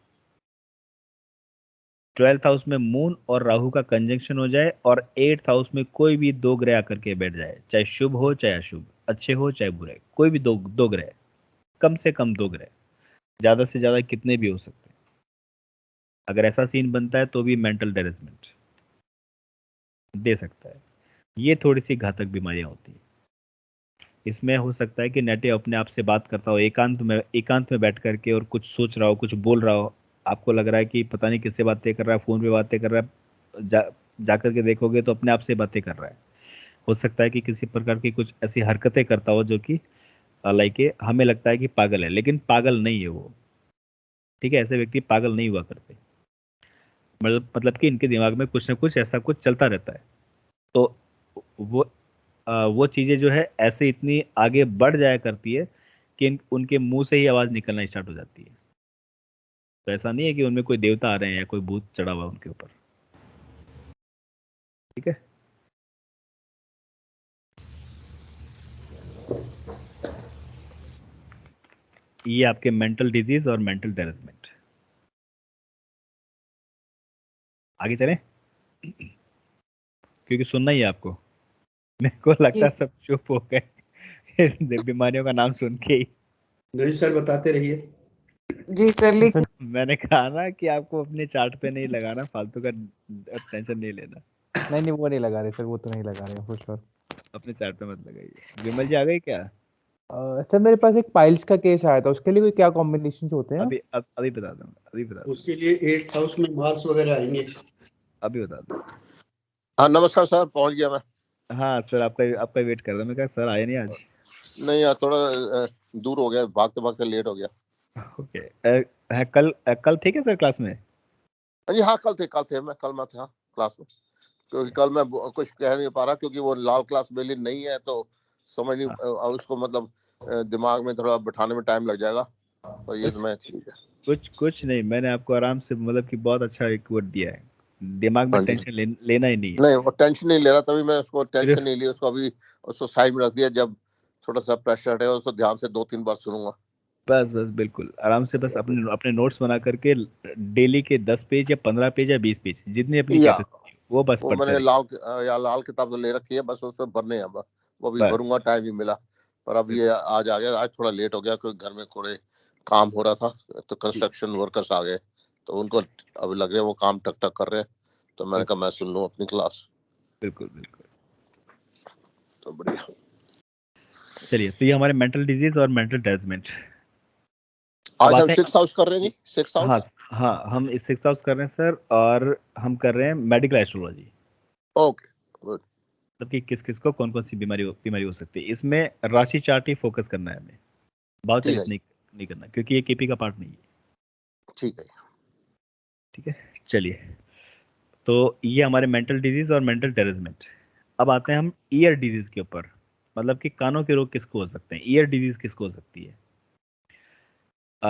ट्वेल्थ हाउस में मून और राहु का कंजंक्शन हो जाए और एट्थ हाउस में कोई भी दो ग्रह आकर के बैठ जाए, चाहे शुभ हो चाहे अशुभ, अच्छे हो चाहे बुरे, कोई भी दो ग्रह, कम से कम दो ग्रह, ज्यादा से ज्यादा कितने भी हो सकते हैं। अगर ऐसा सीन बनता है तो भी मेंटल डेरेसमेंट दे सकता है। ये थोड़ी सी घातक बीमारियां होती हैं। इसमें हो सकता है कि नेटिव अपने आप से बात करता हो, एकांत में बैठ करके और कुछ सोच रहा हो, कुछ बोल रहा हो, आपको लग रहा है कि पता नहीं किससे बातें कर रहा है, फोन पे बातें कर रहा है, जा करके देखोगे तो अपने आप से बातें कर रहा है। हो सकता है कि किसी प्रकार की कुछ ऐसी हरकतें करता हो जो कि लाइक हमें लगता है कि पागल है, लेकिन पागल नहीं है वो, ठीक है। ऐसे व्यक्ति पागल नहीं हुआ करते, मतलब कि इनके दिमाग में कुछ ना कुछ ऐसा कुछ चलता रहता है। तो वो वो चीजें जो है ऐसे इतनी आगे बढ़ जाया करती है कि उनके मुंह से ही आवाज निकलना स्टार्ट हो जाती है। तो ऐसा नहीं है कि उनमें कोई देवता आ रहे हैं या कोई भूत चढ़ा हुआ है उनके ऊपर, ठीक है। ये आपके मेंटल डिजीज और मेंटल डेवलपमेंट। आगे चलें क्योंकि सुनना ही है आपको। मेरे को लगता जी है सब चुप हो गए बीमारियों का नाम सुन के ही। नहीं सर, बताते रहिए। जी सर, लेकिन मैंने कहा ना कि आपको अपने चार्ट पे नहीं लगाना, फालतू का टेंशन नहीं लेना, नहीं नहीं वो नहीं लगा रहे सर, वो तो नहीं लगा रहे फॉर श्योर। अपने चार्ट पे मत लगाइए। विमल जी आ गई क्या? सर मेरे पास एक पाइल्स का केस आया था, उसके लिए कोई क्या कॉम्बिनेशन होते हैं? अभी बता दूंगा, अभी बता दूंगा, उसके लिए 8th हाउस में मार्क्स वगैरह आएंगे। अभी बता दूंगा। हाँ नमस्कार सर, पहुंच गया मैं। हाँ सर, आपका वेट कर रहा था। मैं कहा सर आए नहीं आज। नहीं यार थोड़ा दूर हो गया, भागते भागते लेट हो गया। ओके। कल थे क्या सर क्लास में? जी हाँ कल थे मैं था क्लास में, क्योंकि कल मैं कुछ कह नहीं पा रहा क्योंकि वो लाल क्लास मेरी नहीं है तो समझ नहीं हाँ, उसको मतलब दिमाग में थोड़ा बिठाने में टाइम लग जाएगा, और ये कुछ तो मैं ठीक है। कुछ नहीं, मैंने आपको आराम से मतलब कि बहुत अच्छा एक वर्ड दिया है। दिमाग में हाँ जी, टेंशन लेना ही नहीं है। नहीं वो टेंशन नहीं ले रहा, तभी मैंने उसको सिर्फ टेंशन नहीं ली, उसको अभी उसको साइड में रख दिया। जब थोड़ा सा प्रेशर हटेगा उसको ध्यान से 2-3 बार सुनूंगा। बस बिल्कुल आराम से, बस अपने अपने नोट्स बना करके डेली के 10 पेज या 15 पेज या 20 पेज जितनी अपनी या कैपेसिटी वो बस वो पढ़ते मैंने रहिए। लाल किताब तो ले रखी है, बस उसमें भरने हैं बस। वो भी बस भरूंगा, टाइम ही मिला। पर अब ये आज आ गया, आज थोड़ा लेट हो गया क्योंकि घर में थोड़े काम हो रहा था, तो जी, कंस्ट्रक्शन वर्कर्स आ गए तो उनको अब लग रहे हैं वो काम टक टक कर रहे हैं, तो मैंने कहा बिल्कुल मैं सुन लूं अपनी क्लास। बिल्कुल बिल्कुल। तो बढ़िया। चलिए, तो ये हमारे मेंटल डिजीज और मेंटल डेवलपमेंट। अब आज हम आते हैं। 6th हाउस कर रहे हैं जी, जी, 6th हाँ हाउस। हाँ, हम इस 6 हाउस कर रहे हैं सर, और हम कर रहे हैं मेडिकल एस्ट्रोलॉजी। Okay good. मतलब कि किस किस को कौन कौन सी बीमारी हो सकती है। इसमें राशि चार्ट ही फोकस करना है हमें, भाव ठीक है चलित जी, नहीं करना, क्योंकि ये केपी का पार्ट नहीं है। ठीक है। ठीक है, चलिए। तो ये हमारे मेंटल डिजीज और मेंटल टेररिज्मेंट। अब आते हैं हम ईयर डिजीज के ऊपर, मतलब कि कानों के रोग किसको हो सकते हैं, ईयर डिजीज किसको हो सकती है।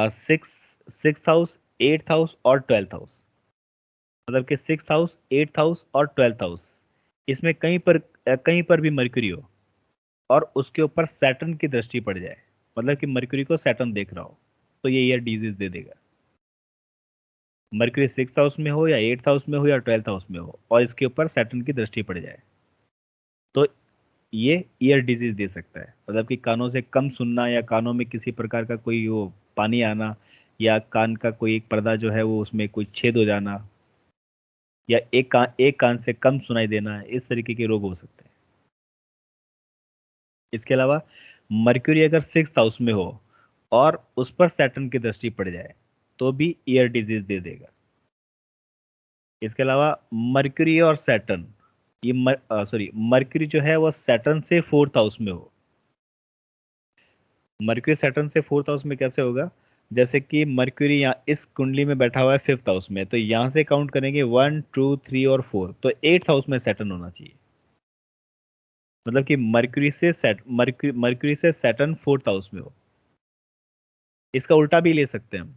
सिक्स हाउस, 8th हाउस और 12th हाउस, मतलब कि 6th हाउस, 8th हाउस और 12th हाउस, इसमें कहीं पर भी मरकरी हो और उसके ऊपर सैटर्न की दृष्टि पड़ जाए, मतलब कि मरकरी को सैटर्न देख रहा हो, तो ये ईयर डिजीज दे देगा। मरकरी 6th हाउस में हो या 8th हाउस में हो या 12th हाउस में हो और इसके ऊपर सैटर्न की दृष्टि पड़ जाए, तो ये ईयर डिजीज दे सकता है। मतलब कि कानों से कम सुनना, या कानों में किसी प्रकार का कोई वो पानी आना, या कान का कोई एक पर्दा जो है वो उसमें कोई छेद हो जाना, या एक कान से कम सुनाई देना, इस तरीके के रोग हो सकते हैं। इसके अलावा मर्क्यूरी अगर 6th हाउस में हो और उस पर सैटर्न की दृष्टि पड़ जाए तो भी ईयर डिजीज दे देगा। इसके अलावा मर्क्यूरी और सैटर्न, मर्क्यूरी जो है वो सैटर्न से 4th हाउस में हो। मर्क्यूरी सैटर्न से 4th हाउस में कैसे होगा, जैसे कि मर्क्यूरी यहाँ इस कुंडली में बैठा हुआ है 5th हाउस में, तो यहाँ से काउंट करेंगे 1 2 3 और 4, तो 8th हाउस में सैटर्न होना चाहिए। मतलब कि मर्क्यूरी से सैटर्न 4th हाउस में हो। इसका उल्टा भी ले सकते हैं हम,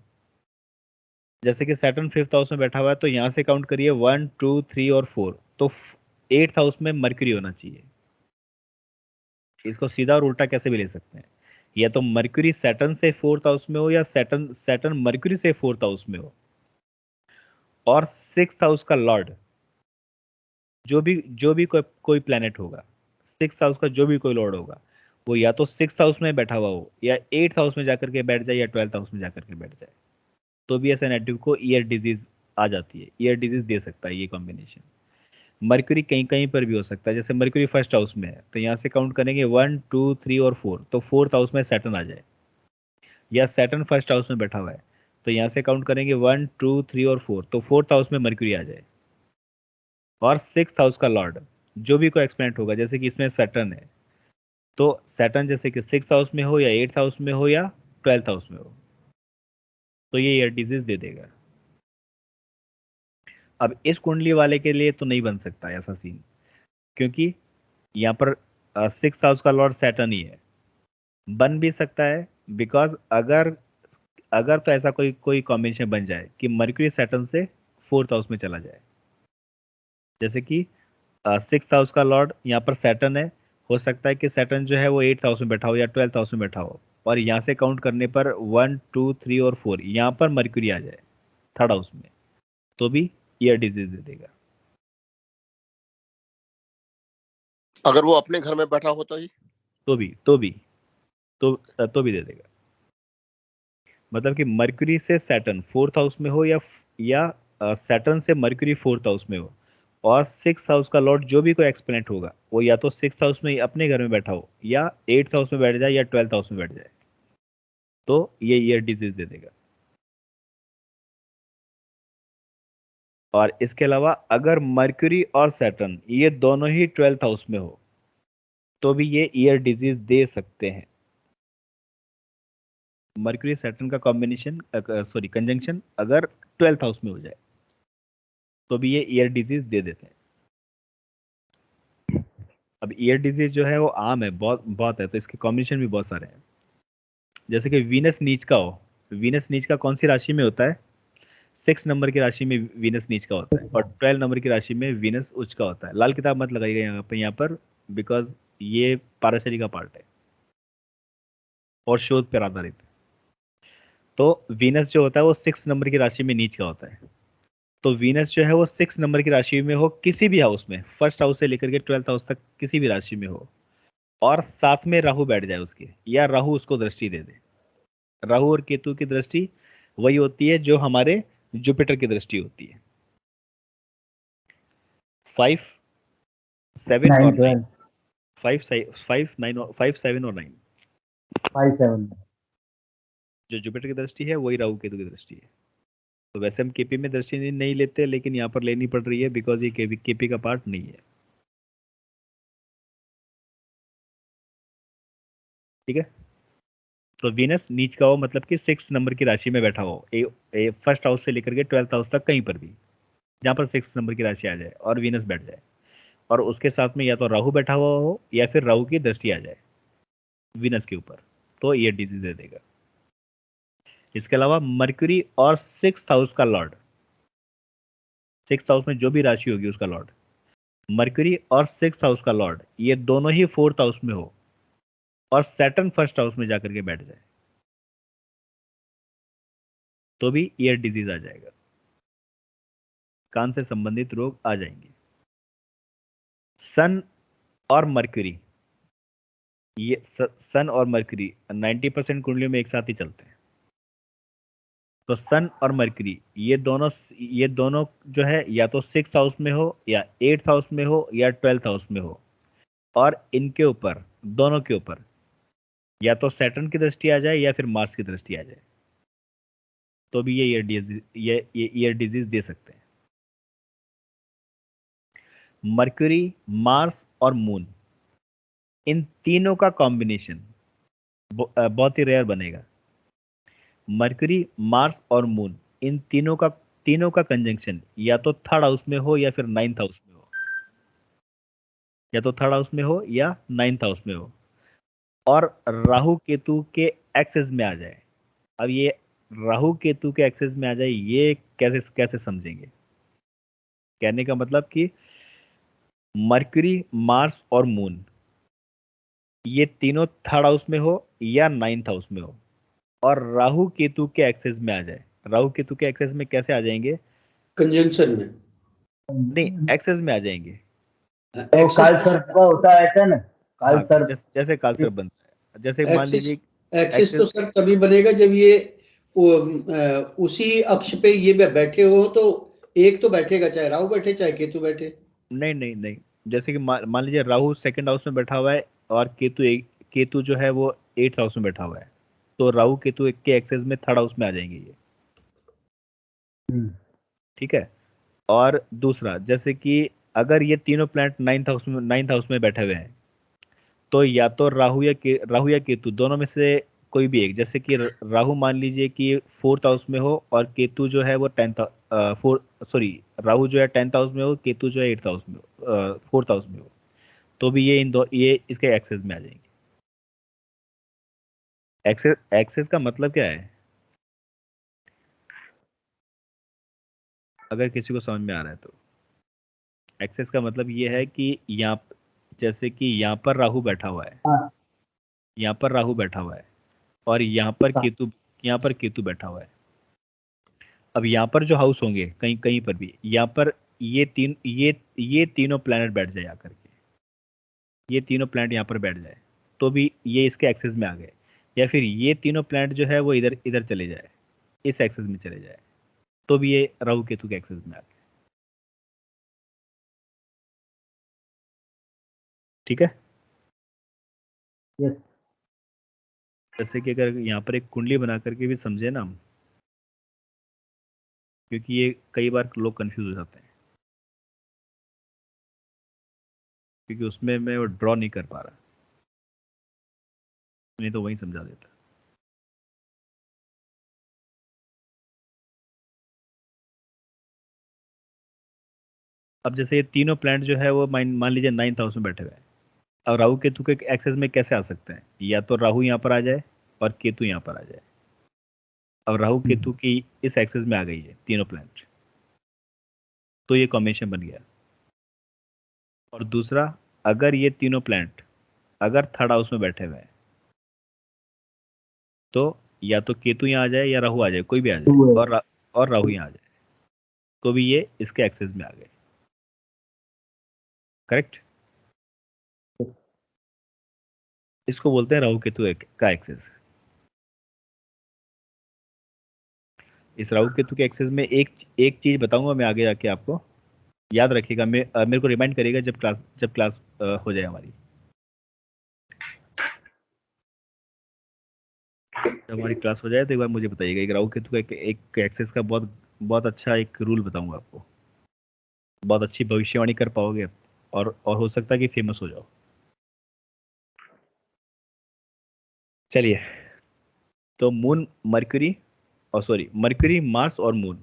जैसे कि सैटर्न 5th हाउस में बैठा हुआ है तो यहाँ से काउंट करिए 1 2 3 और 4, तो 8th हाउस में मर्क्यूरी होना चाहिए। इसको सीधा और उल्टा कैसे भी ले सकते हैं, या तो मर्क्यूरी सैटर्न से 4th हाउस में हो या सैटर्न मर्क्यूरी से 4th हाउस में हो, और 6th हाउस का लॉर्ड जो भी कोई प्लेनेट होगा, 6th हाउस का जो भी कोई लॉर्ड होगा, वो या तो 6th हाउस में बैठा हुआ हो या 8th हाउस में जाकर के बैठ जाए या 12th हाउस में जाकर के बैठ जाए, तो भी ऐसे नेटिव को ईयर डिजीज आ जाती है, ईयर डिजीज दे सकता है ये कॉम्बिनेशन। मर्क्यूरी कहीं कहीं पर भी हो सकता है, जैसे मर्क्यूरी 1st हाउस में है तो यहाँ से काउंट करेंगे 1 2 3 और 4, तो 4th हाउस में सैटर्न आ जाए, या सैटर्न 1st हाउस में बैठा हुआ है तो यहाँ से काउंट करेंगे 1 2 3 और 4, तो 4th हाउस में मर्क्यूरी आ जाए, और 6th हाउस का लॉर्ड जो भी कोई एक्सपेरेंट होगा, जैसे कि इसमें सैटर्न है, तो सैटर्न जैसे कि 6th हाउस में हो या 8th हाउस में हो या 12th हाउस में हो, तो ये ईयर डिजीज दे देगा। अब इस कुंडली वाले के लिए तो नहीं बन सकता ऐसा सीन, क्योंकि यहाँ पर 6th हाउस का लॉर्ड सैटर्न ही है। बन भी सकता है बिकॉज अगर अगर तो ऐसा कोई कॉम्बिनेशन बन जाए कि मर्क्यूरी सैटर्न से 4th हाउस में चला जाए, जैसे कि 6th हाउस का लॉर्ड यहाँ पर सैटर्न है, हो सकता है कि सैटर्न जो है वो 8th हाउस में बैठा हो या 12th हाउस में बैठा हो, और यहाँ से काउंट करने पर 1 2 3 और 4 यहाँ पर मर्क्यूरी आ जाए 3rd हाउस में, तो भी ईयर डिजीज दे देगा। अगर वो अपने घर में बैठा हो तो ही तो भी दे देगा। मतलब कि मरकरी से सैटर्न 4th हाउस में हो या सैटर्न से मरकरी 4th हाउस में हो और 6th हाउस का लॉर्ड जो भी कोई एक्सप्लेनेट होगा वो या तो 6th हाउस में अपने घर में बैठा हो या 8th हाउस में बैठ जाए या 12th हाउस में बैठ जाए, तो ये ईयर डिजीज दे देगा। और इसके अलावा अगर मरकरी और सैटर्न ये दोनों ही 12th हाउस में हो तो भी ये ईयर डिजीज दे सकते हैं। मरकरी सैटर्न का कॉम्बिनेशन कंजंक्शन अगर 12th हाउस में हो जाए तो भी ये ईयर डिजीज दे देते हैं। अब ईयर डिजीज जो है वो आम है, बहुत है, तो इसके कॉम्बिनेशन भी बहुत सारे हैं। जैसे कि वीनस नीच का हो, वीनस नीच का कौन सी राशि में होता है? 6 नंबर की राशि में वीनस नीच का होता है और 12 नंबर की राशि में वीनस उच्च का होता है। लाल किताब मत लगाइएगा यहाँ पर बिकॉज ये पाराशरी का पार्ट है और शोध पर आधारित है। तो वीनस जो होता है वो 6 नंबर की राशि में नीच का होता है। तो वीनस जो है वो 6 नंबर की राशि में हो किसी भी हाउस में, 1st हाउस से लेकर के 12th हाउस तक किसी भी राशि में हो और साथ में राहु बैठ जाए उसके, या राहु उसको दृष्टि दे दे। राहु और केतु की दृष्टि वही होती है जो हमारे जुपिटर की दृष्टि होती है। 5, 7 और 9, 5, 7 और 9 5, 7 जो जुपिटर की दृष्टि है वही राहु केतु की दृष्टि है। तो वैसे हम केपी में दृष्टि नहीं लेते, लेकिन यहाँ पर लेनी पड़ रही है बिकॉज ये केपी का पार्ट नहीं है। ठीक है, तो वीनस नीच का हो मतलब कि 6 नंबर की राशि में बैठा हो, 1st हाउस से लेकर के 12th हाउस तक कहीं पर भी जहाँ पर 6 नंबर की राशि आ जाए और वीनस बैठ जाए और उसके साथ में या तो राहु बैठा हुआ हो या फिर राहु की दृष्टि आ जाए वीनस के ऊपर, तो ये डिजीज दे देगा। इसके अलावा मरकरी और 6th हाउस का लॉर्ड, 6th हाउस में जो भी राशि होगी उसका लॉर्ड, मरकरी और 6th हाउस का लॉर्ड ये दोनों ही 4th हाउस में हो और सैटर्न 1st हाउस में जाकर के बैठ जाए तो भी ईयर डिजीज आ जाएगा, कान से संबंधित रोग आ जाएंगे। सन और मरकरी, ये सन और मरकरी 90% कुंडलियों में एक साथ ही चलते हैं। तो सन और मरकरी ये दोनों जो है या तो 6th हाउस में हो या 8th हाउस में हो या 12th हाउस में हो और इनके ऊपर दोनों के ऊपर या तो सैटर्न की दृष्टि आ जाए या फिर मार्स की दृष्टि आ जाए तो भी ये ईयर डिजीज दे सकते हैं। मरकरी, मार्स और मून इन तीनों का कॉम्बिनेशन बहुत ही रेयर बनेगा। मरकरी, मार्स और मून इन तीनों का कंजंक्शन या तो 3rd हाउस में हो या फिर 9th हाउस में हो, या तो 3rd हाउस में हो या 9th हाउस में हो और राहु केतु के एक्सेस में आ जाए। अब ये राहु केतु के एक्सेस में आ जाए ये कैसे समझेंगे? कहने का मतलब कि मरकरी, मार्स और मून ये तीनों 3rd हाउस में हो या 9th हाउस में हो और राहु केतु के एक्सेस में आ जाए। राहु केतु के एक्सेस में कैसे आ जाएंगे? कंजंक्शन में नहीं, एक्सेस में आ जाएंगे। तो काल सर्प का होता है ऐसा ना, काल हाँ, सर्प जैसे कालसर्प बनता है, जैसे मान लीजिए एक्सिस तो सर तभी बनेगा जब ये उसी अक्ष पे ये बैठे हो, तो एक तो बैठेगा, चाहे राहु बैठे चाहे केतु बैठे। नहीं, जैसे कि मान लीजिए राहु 2nd हाउस में बैठा हुआ है और केतु जो है वो 8th हाउस में बैठा हुआ है, तो राहु केतु के एक्सेस में 3rd हाउस में आ जाएंगे ये। ठीक है, और दूसरा जैसे कि अगर ये तीनों प्लैनेट 9th हाउस में बैठे हुए हैं तो या तो राहु या केतु दोनों में से कोई भी एक, जैसे कि राहु मान लीजिए कि 4th हाउस में हो और केतु जो है वो राहु जो है 10th हाउस में हो, केतु जो है 8th हाउस में हो, 4th हाउस में हो, तो भी ये इसके एक्सेस में आ जाएंगे। एक्सेस का मतलब क्या है? अगर किसी को समझ में आ रहा है तो एक्सेस का मतलब ये है कि जैसे कि यहाँ पर राहु बैठा हुआ है, यहाँ पर राहु बैठा हुआ है और यहाँ पर केतु बैठा हुआ है, अब यहाँ पर जो हाउस होंगे कहीं कहीं पर भी, यहाँ पर ये तीनों प्लैनेट बैठ जाए आकर के, ये तीनों प्लैनेट यहाँ पर बैठ जाए तो भी ये इसके एक्सेस में आ गए, या फिर ये तीनों प्लैनेट जो है वो इधर इधर चले जाए, इस एक्सेस में चले जाए तो भी ये राहु केतु के एक्सेस में आ गए। ठीक है। यस। जैसे कि अगर यहाँ पर एक कुंडली बना करके भी समझे ना हम, क्योंकि ये कई बार लोग कंफ्यूज हो जाते हैं, क्योंकि उसमें मैं वो ड्रॉ नहीं कर पा रहा, नहीं तो वही समझा देता। अब जैसे ये तीनों प्लैनेट जो है वो मान लीजिए 9th हाउस में बैठे हुए हैं, अब राहु केतु के एक्सेस में कैसे आ सकते हैं? या तो राहु यहाँ पर आ जाए और केतु यहाँ पर आ जाए। अब राहु केतु की इस एक्सेस में आ गई है तीनों प्लैनेट, तो ये कॉम्बिनेशन बन गया। और दूसरा, अगर ये तीनों प्लैनेट अगर 3rd हाउस में बैठे हुए हैं तो या तो केतु यहाँ आ जाए या राहु आ जाए, कोई भी आ जाए, और राहु यहाँ आ जाए तो भी ये इसके एक्सेस में आ गए। करेक्ट। इसको बोलते हैं राहु केतु का एक्सेस। इस राहु केतु के एक्सेस में एक चीज बताऊंगा मैं आगे जाके, आपको याद रखिएगा, मेरे को रिमाइंड करिएगा जब क्लास हो जाए हमारी। जब हमारी क्लास हो जाए तो एक बार मुझे बताइएगा। एक राहु केतु का एक एक्सेस का बहुत बहुत अच्छा एक रूल बताऊंगा आपको, बहुत अच्छी भविष्यवाणी कर पाओगे और हो सकता है कि फेमस हो जाओ। चलिए, तो मून मरकरी मरकरी मार्स और मून,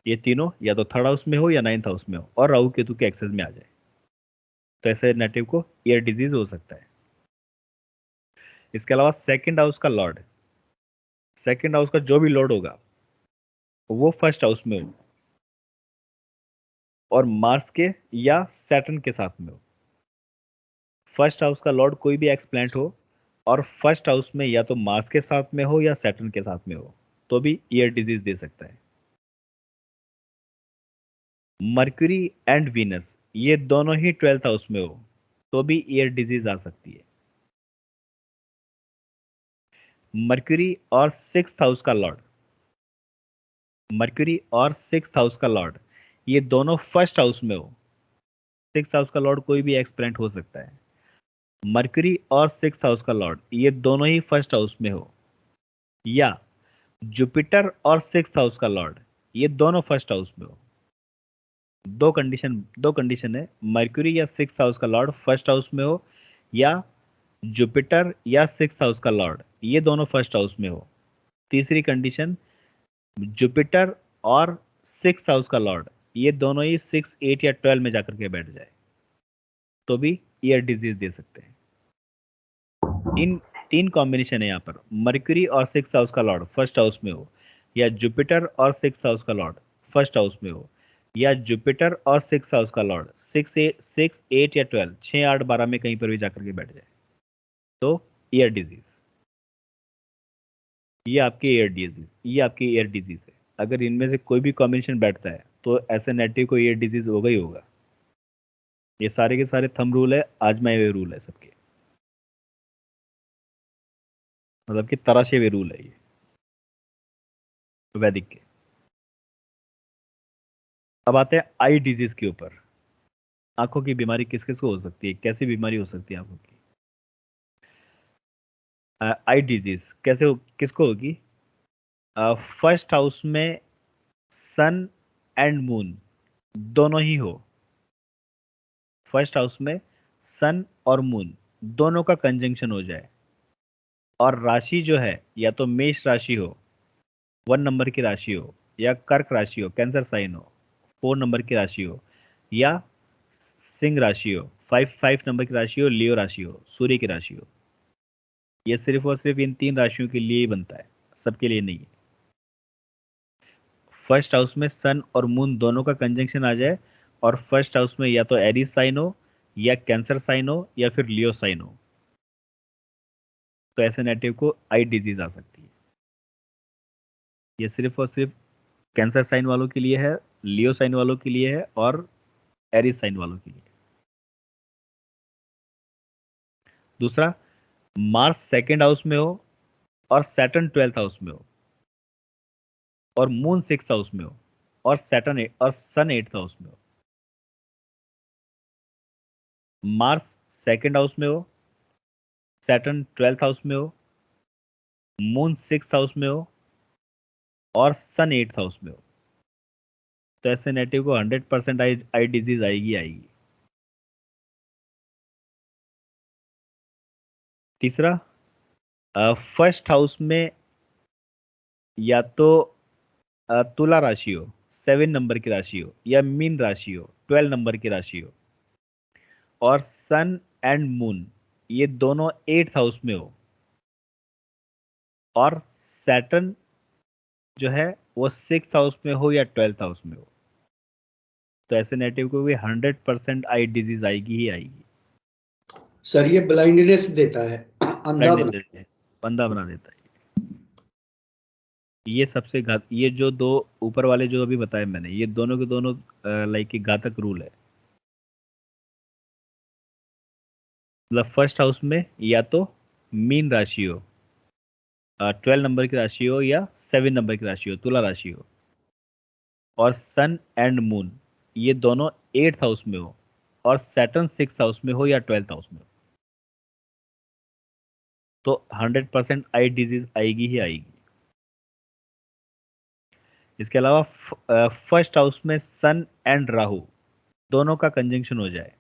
ये तीनों या तो 3rd हाउस में हो या 9th हाउस में हो और राहु केतु के एक्सेस में आ जाए, तो ऐसे नेटिव को ईयर डिजीज हो सकता है। इसके अलावा 2nd हाउस का लॉर्ड, 2nd हाउस का जो भी लॉर्ड होगा वो 1st हाउस में हो और मार्स के या सैटर्न के साथ में हो। 1st हाउस का लॉर्ड कोई भी एक्स प्लैनेट हो और 1st हाउस में या तो मार्स के साथ में हो या सैटर्न के साथ में हो तो भी ईयर डिजीज दे सकता है। मर्क्यूरी एंड वीनस ये दोनों ही 12th हाउस में हो तो भी ईयर डिजीज आ सकती है। मर्क्यूरी और 6th हाउस का लॉर्ड, मर्क्यूरी और 6th हाउस का लॉर्ड ये दोनों 1st हाउस में हो। 6th हाउस का लॉर्ड कोई भी एक्स प्लैनेट हो सकता है। मर्क्यूरी और 6th हाउस का लॉर्ड ये दोनों ही 1st हाउस में हो, या जुपिटर और 6th हाउस का लॉर्ड ये दोनों 1st हाउस में हो। दो कंडीशन है, मर्क्यूरी या 6th हाउस का लॉर्ड 1st हाउस में हो, या जुपिटर या 6th हाउस का लॉर्ड ये दोनों 1st हाउस में हो। तीसरी कंडीशन, जुपिटर और 6th हाउस का लॉर्ड ये दोनों ही 6, 8 या 12 में जाकर के बैठ जाए तो भी ईयर डिजीज दे सकते हैं। इन 3 कॉम्बिनेशन है यहाँ पर, मर्क्यूरी और 6th हाउस का लॉर्ड 1st हाउस में हो, या जुपिटर और 6th हाउस का लॉर्ड 1st हाउस में हो, या जुपिटर और 6th हाउस का लॉर्ड 6, 8 या 12, 6, 8, 12 में कहीं पर भी जाकर के बैठ जाए तो ईयर डिजीज। ये आपकी ईयर डिजीज है। अगर इनमें से कोई भी कॉम्बिनेशन बैठता है तो ऐसे नेटिव को ईयर डिजीज होगा ही होगा। ये सारे के सारे थंब रूल है, आजमाए हुए रूल है सबके, मतलब कि तराशे हुए रूल है ये वैदिक के। अब आते हैं आई डिजीज के ऊपर। आंखों की बीमारी किस किस को हो सकती है, कैसी बीमारी हो सकती है आंखों की? आई डिजीज किसको होगी? 1st हाउस में सन एंड मून दोनों ही हो। 1st हाउस में सन और मून दोनों का कंजंक्शन हो जाए और राशि जो है या तो मेष राशि हो, 1 नंबर की राशि हो, या कर्क राशि हो, कैंसर साइन हो, 4 नंबर की राशि हो, या सिंह राशि हो, 5 नंबर की राशि हो, लियो राशि हो, सूर्य की राशि हो। ये सिर्फ और सिर्फ इन 3 राशियों के लिए ही बनता है, सबके लिए नहीं है। 1st हाउस में सन और मून दोनों का कंजंक्शन आ जाए और 1st हाउस में या तो एरीज साइन हो, या कैंसर साइन हो, या फिर लियो साइन हो तो ऐसे नेटिव को आई डिजीज आ सकती है। ये सिर्फ और सिर्फ कैंसर साइन वालों के लिए है, लियो साइन वालों के लिए है और एरिस साइन वालों के लिए। दूसरा, मार्स सेकंड हाउस में हो और सैटर्न 12th हाउस में हो और मून 6th हाउस में हो और सैटर्न और सन 8th हाउस में हो। मार्स सेकंड हाउस में हो, सैटर्न 12th हाउस में हो, मून 6th हाउस में हो और सन 8th हाउस में हो, तो ऐसे नेटिव को 100% आई डिजीज आएगी आएगी। तीसरा, फर्स्ट हाउस में या तो तुला राशि हो, 7 नंबर की राशि हो, या मीन राशि हो, 12 नंबर की राशि हो, और सन एंड मून ये दोनों 8th हाउस में हो, और सैटर्न जो है वो 6th हाउस में हो या 12th हाउस में हो, तो ऐसे नेटिव को भी 100% आई डिजीज आएगी ही आएगी। सर ये ब्लाइंडनेस देता है, अंधा बना। बंदा बना देता है। ये सबसे ये जो दो ऊपर वाले जो अभी बताए मैंने, ये दोनों के दोनों लाइक घातक रूल है। मतलब फर्स्ट हाउस में या तो मीन राशि हो, 12 नंबर की राशि हो या 7 नंबर की राशि हो, तुला राशि हो, और सन एंड मून ये दोनों 8th हाउस में हो और सैटर्न 6th हाउस में हो या 12th हाउस में हो, तो 100% आई डिजीज आएगी ही आएगी। इसके अलावा फर्स्ट हाउस में सन एंड राहु दोनों का कंजंक्शन हो जाए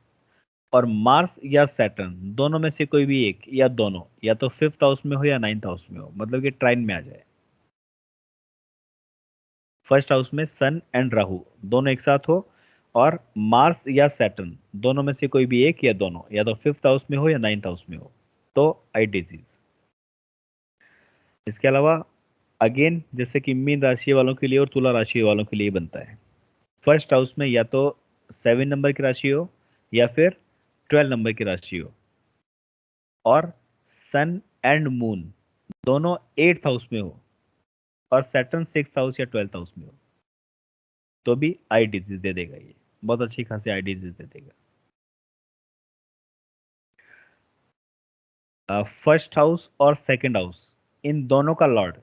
और मार्स या सैटर्न दोनों में से कोई भी एक या दोनों या तो 5th हाउस में हो या 9th हाउस में हो, मतलब कि ट्राइन में आ जाए। फर्स्ट हाउस में सन एंड राहु दोनों एक साथ हो और मार्स या सैटर्न दोनों में से कोई भी एक या दोनों या तो 5th हाउस में हो या 9th हाउस में हो, तो आई डिजीज। इसके अलावा अगेन जैसे कि मीन राशि वालों के लिए और तुला राशि वालों के लिए बनता है, फर्स्ट हाउस में या तो 7 नंबर की राशि हो या फिर 12 नंबर की राशि हो और सन एंड मून दोनों 8th हाउस में हो और सैटर्न 6th हाउस या 12th हाउस में हो, तो भी आई डिजीज दे देगा। ये बहुत अच्छी खासी आई डिजीज दे देगा। फर्स्ट हाउस और सेकंड हाउस इन दोनों का लॉर्ड,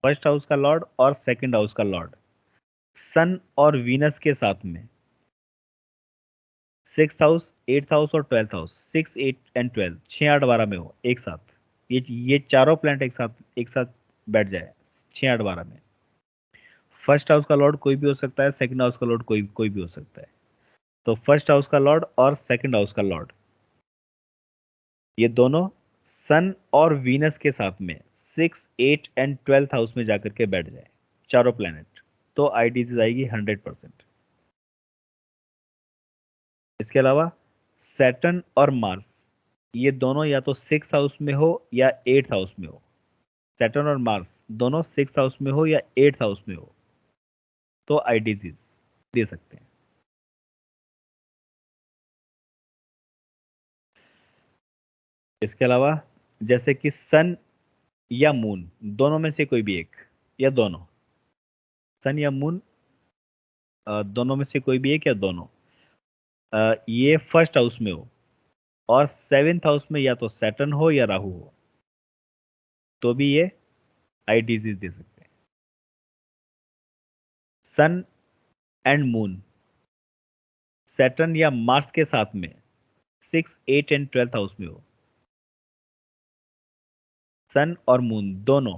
फर्स्ट हाउस का लॉर्ड और सेकंड हाउस का लॉर्ड सन और वीनस के साथ में 6th हाउस, 8th हाउस और 12th हाउस, 6, 8 एंड 12 6, 8, 12 में हो एक साथ, ये चारों प्लैनेट एक साथ बैठ जाए 6, 8, 12 में। फर्स्ट हाउस का लॉर्ड कोई भी हो सकता है, सेकंड हाउस का लॉर्ड कोई भी हो सकता है, तो फर्स्ट हाउस का लॉर्ड और सेकंड हाउस का लॉर्ड ये दोनों सन और वीनस के साथ में 6, 8 एंड 12th हाउस में जाकर के बैठ जाए चारों प्लैनेट, तो आई डिजीज आएगी 100%। इसके अलावा सैटर्न और मार्स ये दोनों या तो 6th हाउस में हो या 8th हाउस में हो, सैटर्न और मार्स दोनों 6th हाउस में हो या 8th हाउस में हो, तो आई डिजीज दे सकते हैं। इसके अलावा जैसे कि सन या मून दोनों में से कोई भी एक या दोनों, सन या मून दोनों में से कोई भी एक या दोनों ये फर्स्ट हाउस में हो और 7th हाउस में या तो सैटर्न हो या राहु हो, तो भी ये आई डिजीज दे सकते हैं। सन एंड मून सैटर्न या मार्स के साथ में 6, 8 एंड 12th हाउस में हो, सन और मून दोनों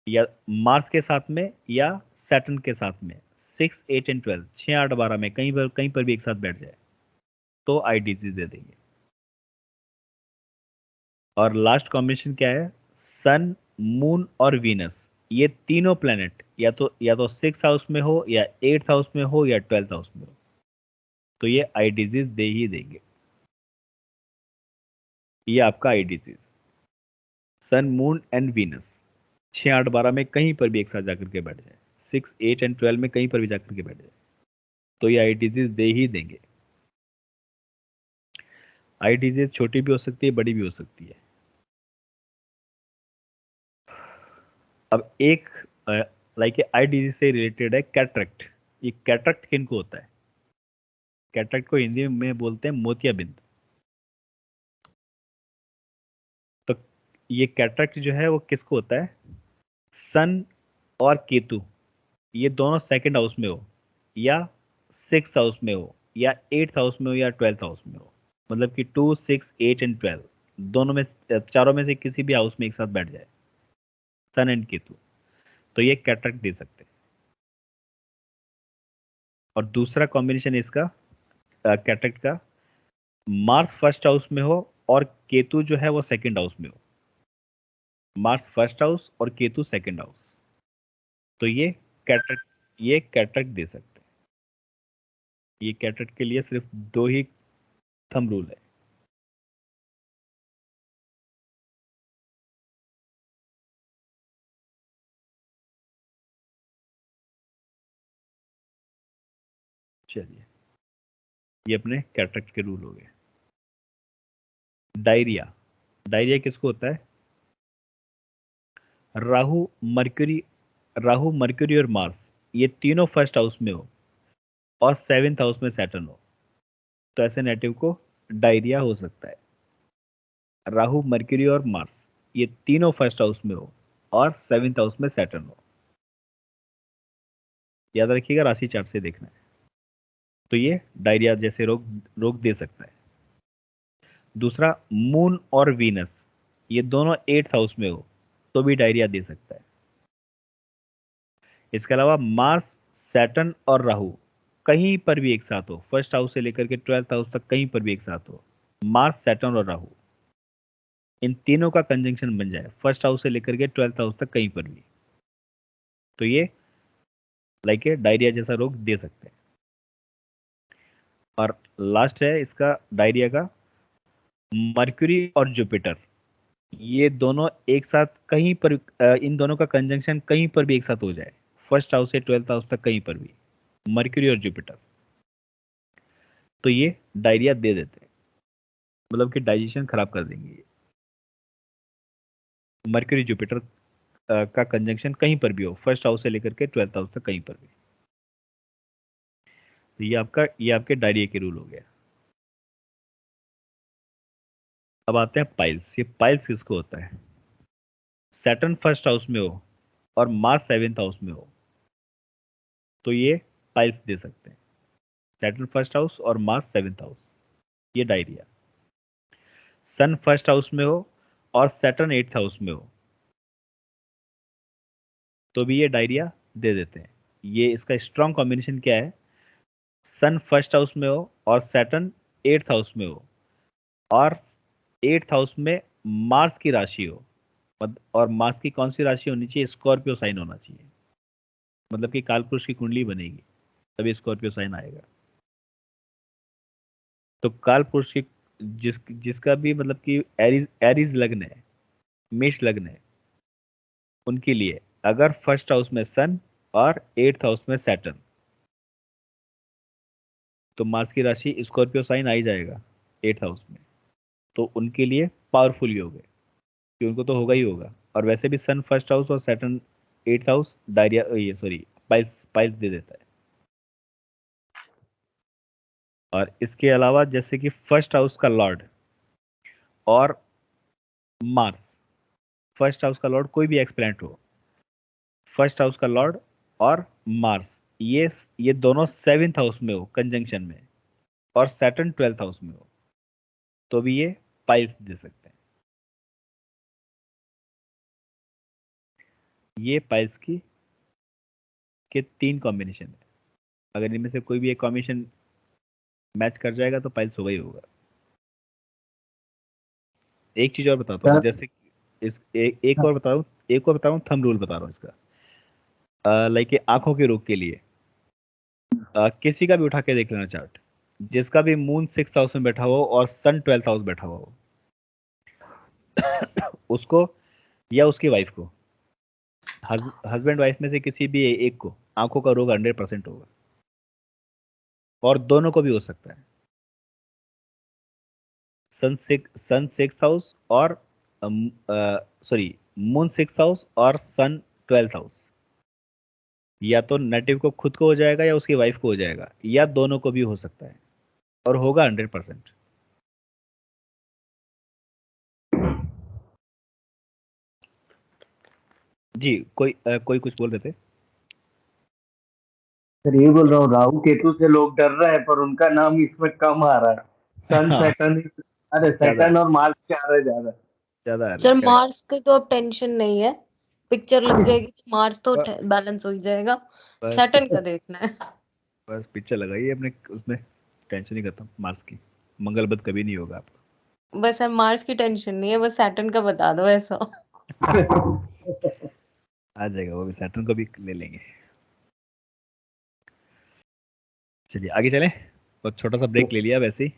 या मार्स के साथ में या सैटर्न के साथ में 6, 8 एंड 12 6, 8, 12 में कहीं पर भी एक साथ बैठ जाए, तो आई डिजीज दे देंगे। और लास्ट कॉम्बिनेशन क्या है, सन, मून और वीनस ये तीनों प्लैनेट या तो 6th हाउस में हो या 8th हाउस में हो या 12th हाउस में हो, तो ये आई डिजीज दे ही देंगे। ये आपका eye disease sun, moon and Venus 6, 8, 12 में कहीं पर भी एक साथ जाकर के बैठ जाए, 6, 8 एंड 12 में कहीं पर भी जाकर के बैठ जाए, तो ये आई डिजीज दे ही देंगे। आई डिजीज छोटी भी हो सकती है, बड़ी भी हो सकती है। अब एक लाइक आई डिजीज से रिलेटेड है कैटरेक्ट। ये कैटरेक्ट किन को होता है? कैटरेक्ट को हिंदी में बोलते हैं मोतियाबिंद। तो ये कैटरेक्ट जो है वो किसको होता है? सन और केतु ये दोनों सेकंड हाउस में हो, या सिक्स हाउस में हो, या एट्थ हाउस में हो, या 12th हाउस में हो। मतलब कि 2, 6, 8 एंड 12 दोनों में, चारों में से किसी भी हाउस में एक साथ बैठ जाए सन एंड केतु, तो ये कैटरेक्ट दे सकते हैं। और दूसरा कॉम्बिनेशन इसका कैटरेक्ट का, मार्स फर्स्ट हाउस में हो और केतु जो है वो सेकंड हाउस में हो। मार्स फर्स्ट हाउस और केतु सेकंड हाउस, तो ये कैटरेक्ट दे सकते हैं। ये कैटरेक्ट के लिए सिर्फ 2 ही थंब रूल है। चलिए, ये अपने कैटरेक्ट के रूल हो गए। डायरिया, डायरिया किसको होता है? राहु मरकरी और मार्स ये तीनों फर्स्ट हाउस में हो और 7th हाउस में सैटर्न हो, तो ऐसे नेटिव को डायरिया हो सकता है। राहु मरकरी और मार्स ये तीनों फर्स्ट हाउस में हो और 7th हाउस में सैटर्न हो। याद रखिएगा, राशि चार्ट से देखना है। तो ये डायरिया जैसे रोग दे सकता है। दूसरा, मून और वीनस ये दोनों 8th हाउस में हो तो भी डायरिया दे सकता है। इसके अलावा मार्स, सैटर्न और राहु कहीं पर भी एक साथ हो, फर्स्ट हाउस से लेकर के 12th हाउस तक कहीं पर भी एक साथ हो, मार्स, सैटर्न और राहु इन तीनों का कंजंक्शन बन जाए फर्स्ट हाउस से लेकर के 12th हाउस तक कहीं पर भी, तो ये लाइक डायरिया जैसा रोग दे सकते हैं। और लास्ट है इसका डायरिया का, मर्क्यूरी और जुपिटर ये दोनों एक साथ कहीं पर, इन दोनों का कंजंक्शन कहीं पर भी एक साथ हो जाए फर्स्ट हाउस से 12th हाउस तक कहीं पर भी, मर्क्यूरी और जुपिटर, तो ये डायरिया दे देते हैं। मतलब कि डाइजेशन खराब कर देंगे। मर्क्यूरी जुपिटर का कंजंक्शन कहीं पर भी हो फर्स्ट हाउस से लेकर के 12th हाउस तक कहीं पर भी, तो ये आपके डायरिया के रूल हो गया। अब आते हैं पाइल्स। ये पाइल्स किसको होता है? सैटर्न फर्स्ट हाउस में हो और मार्स 7th हाउस में हो तो ये पाइल्स दे सकते हैं। सैटर्न फर्स्ट हाउस और मार्स 7th हाउस, ये डायरिया। सन फर्स्ट हाउस में हो और सैटर्न 8th हाउस में हो तो भी ये डायरिया दे देते हैं। ये इसका स्ट्रॉन्ग कॉम्बिनेशन क्या है? सन फर्स्ट हाउस में हो और सैटर्न 8th हाउस में हो और 8th हाउस में मार्स की राशि हो, और मार्स की कौन सी राशि होनी चाहिए? स्कॉर्पियो साइन होना चाहिए। मतलब कि कालपुरुष की कुंडली बनेगी तभी स्कॉर्पियो साइन आएगा। तो कालपुरुष की जिसका भी मतलब कि एरीज लग्न है, मेष लग्न है, उनके लिए अगर फर्स्ट हाउस में सन और 8th हाउस में सैटर्न, तो मार्स की राशि स्कॉर्पियो साइन आ ही जाएगा 8th हाउस में, तो उनके लिए पावरफुल योग है कि उनको तो होगा ही होगा। और वैसे भी सन फर्स्ट हाउस और सैटर्न 8th हाउस डायरिया, ये सॉरी पाइल्स दे देता है। और इसके अलावा जैसे कि फर्स्ट हाउस का लॉर्ड और मार्स, फर्स्ट हाउस का लॉर्ड कोई भी एक्सप्लेनेट हो, फर्स्ट हाउस का लॉर्ड और मार्स ये दोनों 7th हाउस में हो कंजंक्शन में और सैटर्न 12th हाउस में हो तो भी ये पाइल्स दे सकते हैं। ये पाइल्स के 3 कॉम्बिनेशन है। अगर इनमें से कोई भी एक कॉम्बिनेशन मैच कर जाएगा तो पाइल्स होगा ही होगा। एक चीज और बताता हूँ, जैसे एक और बताऊँ थंब रूल बता रहा हूँ इसका। लाइक आंखों के रोग के लिए किसी का भी उठा के देख लेना चार्ट, जिसका भी मून 6th हाउस में बैठा हो और सन 12th हाउस बैठा हुआ हो उसको या उसकी वाइफ को, हस्बैंड वाइफ में से किसी भी एक को आंखों का रोग 100% होगा, और दोनों को भी हो सकता है। सन 6th हाउस और सॉरी मून 6th हाउस और सन 12th हाउस या तो नेटिव को खुद को हो जाएगा या उसकी वाइफ को हो जाएगा, या दोनों को भी हो सकता है, और होगा 100%। जी, कोई कुछ बोल रहे थे? सर ये बोल रहा हूँ, राहु केतु से लोग डर रहे हैं पर उनका नाम इसमें कम आ रहा है। सन हाँ। सैटर्न, अरे सैटर्न और मार्स के आ रहे ज्यादा। ज्यादा आ रहा है, सर correct। मार्स की तो अब टेंशन नहीं है, पिक्चर लग जाएगी तो मार्स तो बस- बैलेंस हो ही जाएगा। बस सैटर्न का देखना है। बस पिक्चर लगाइए अपने उसमें, टेंशन नहीं करता मार्स की, मंगल बुध कभी नहीं होगा आपका। बस अब मार्स की टेंशन नहीं है, बस सैटर्न का बता दो ऐसा। आ जाएगा वो भी, सैटर्न को भी ले लेंगे। चलिए आगे चलें, और छोटा सा ब्रेक ले लिया वैसे ही।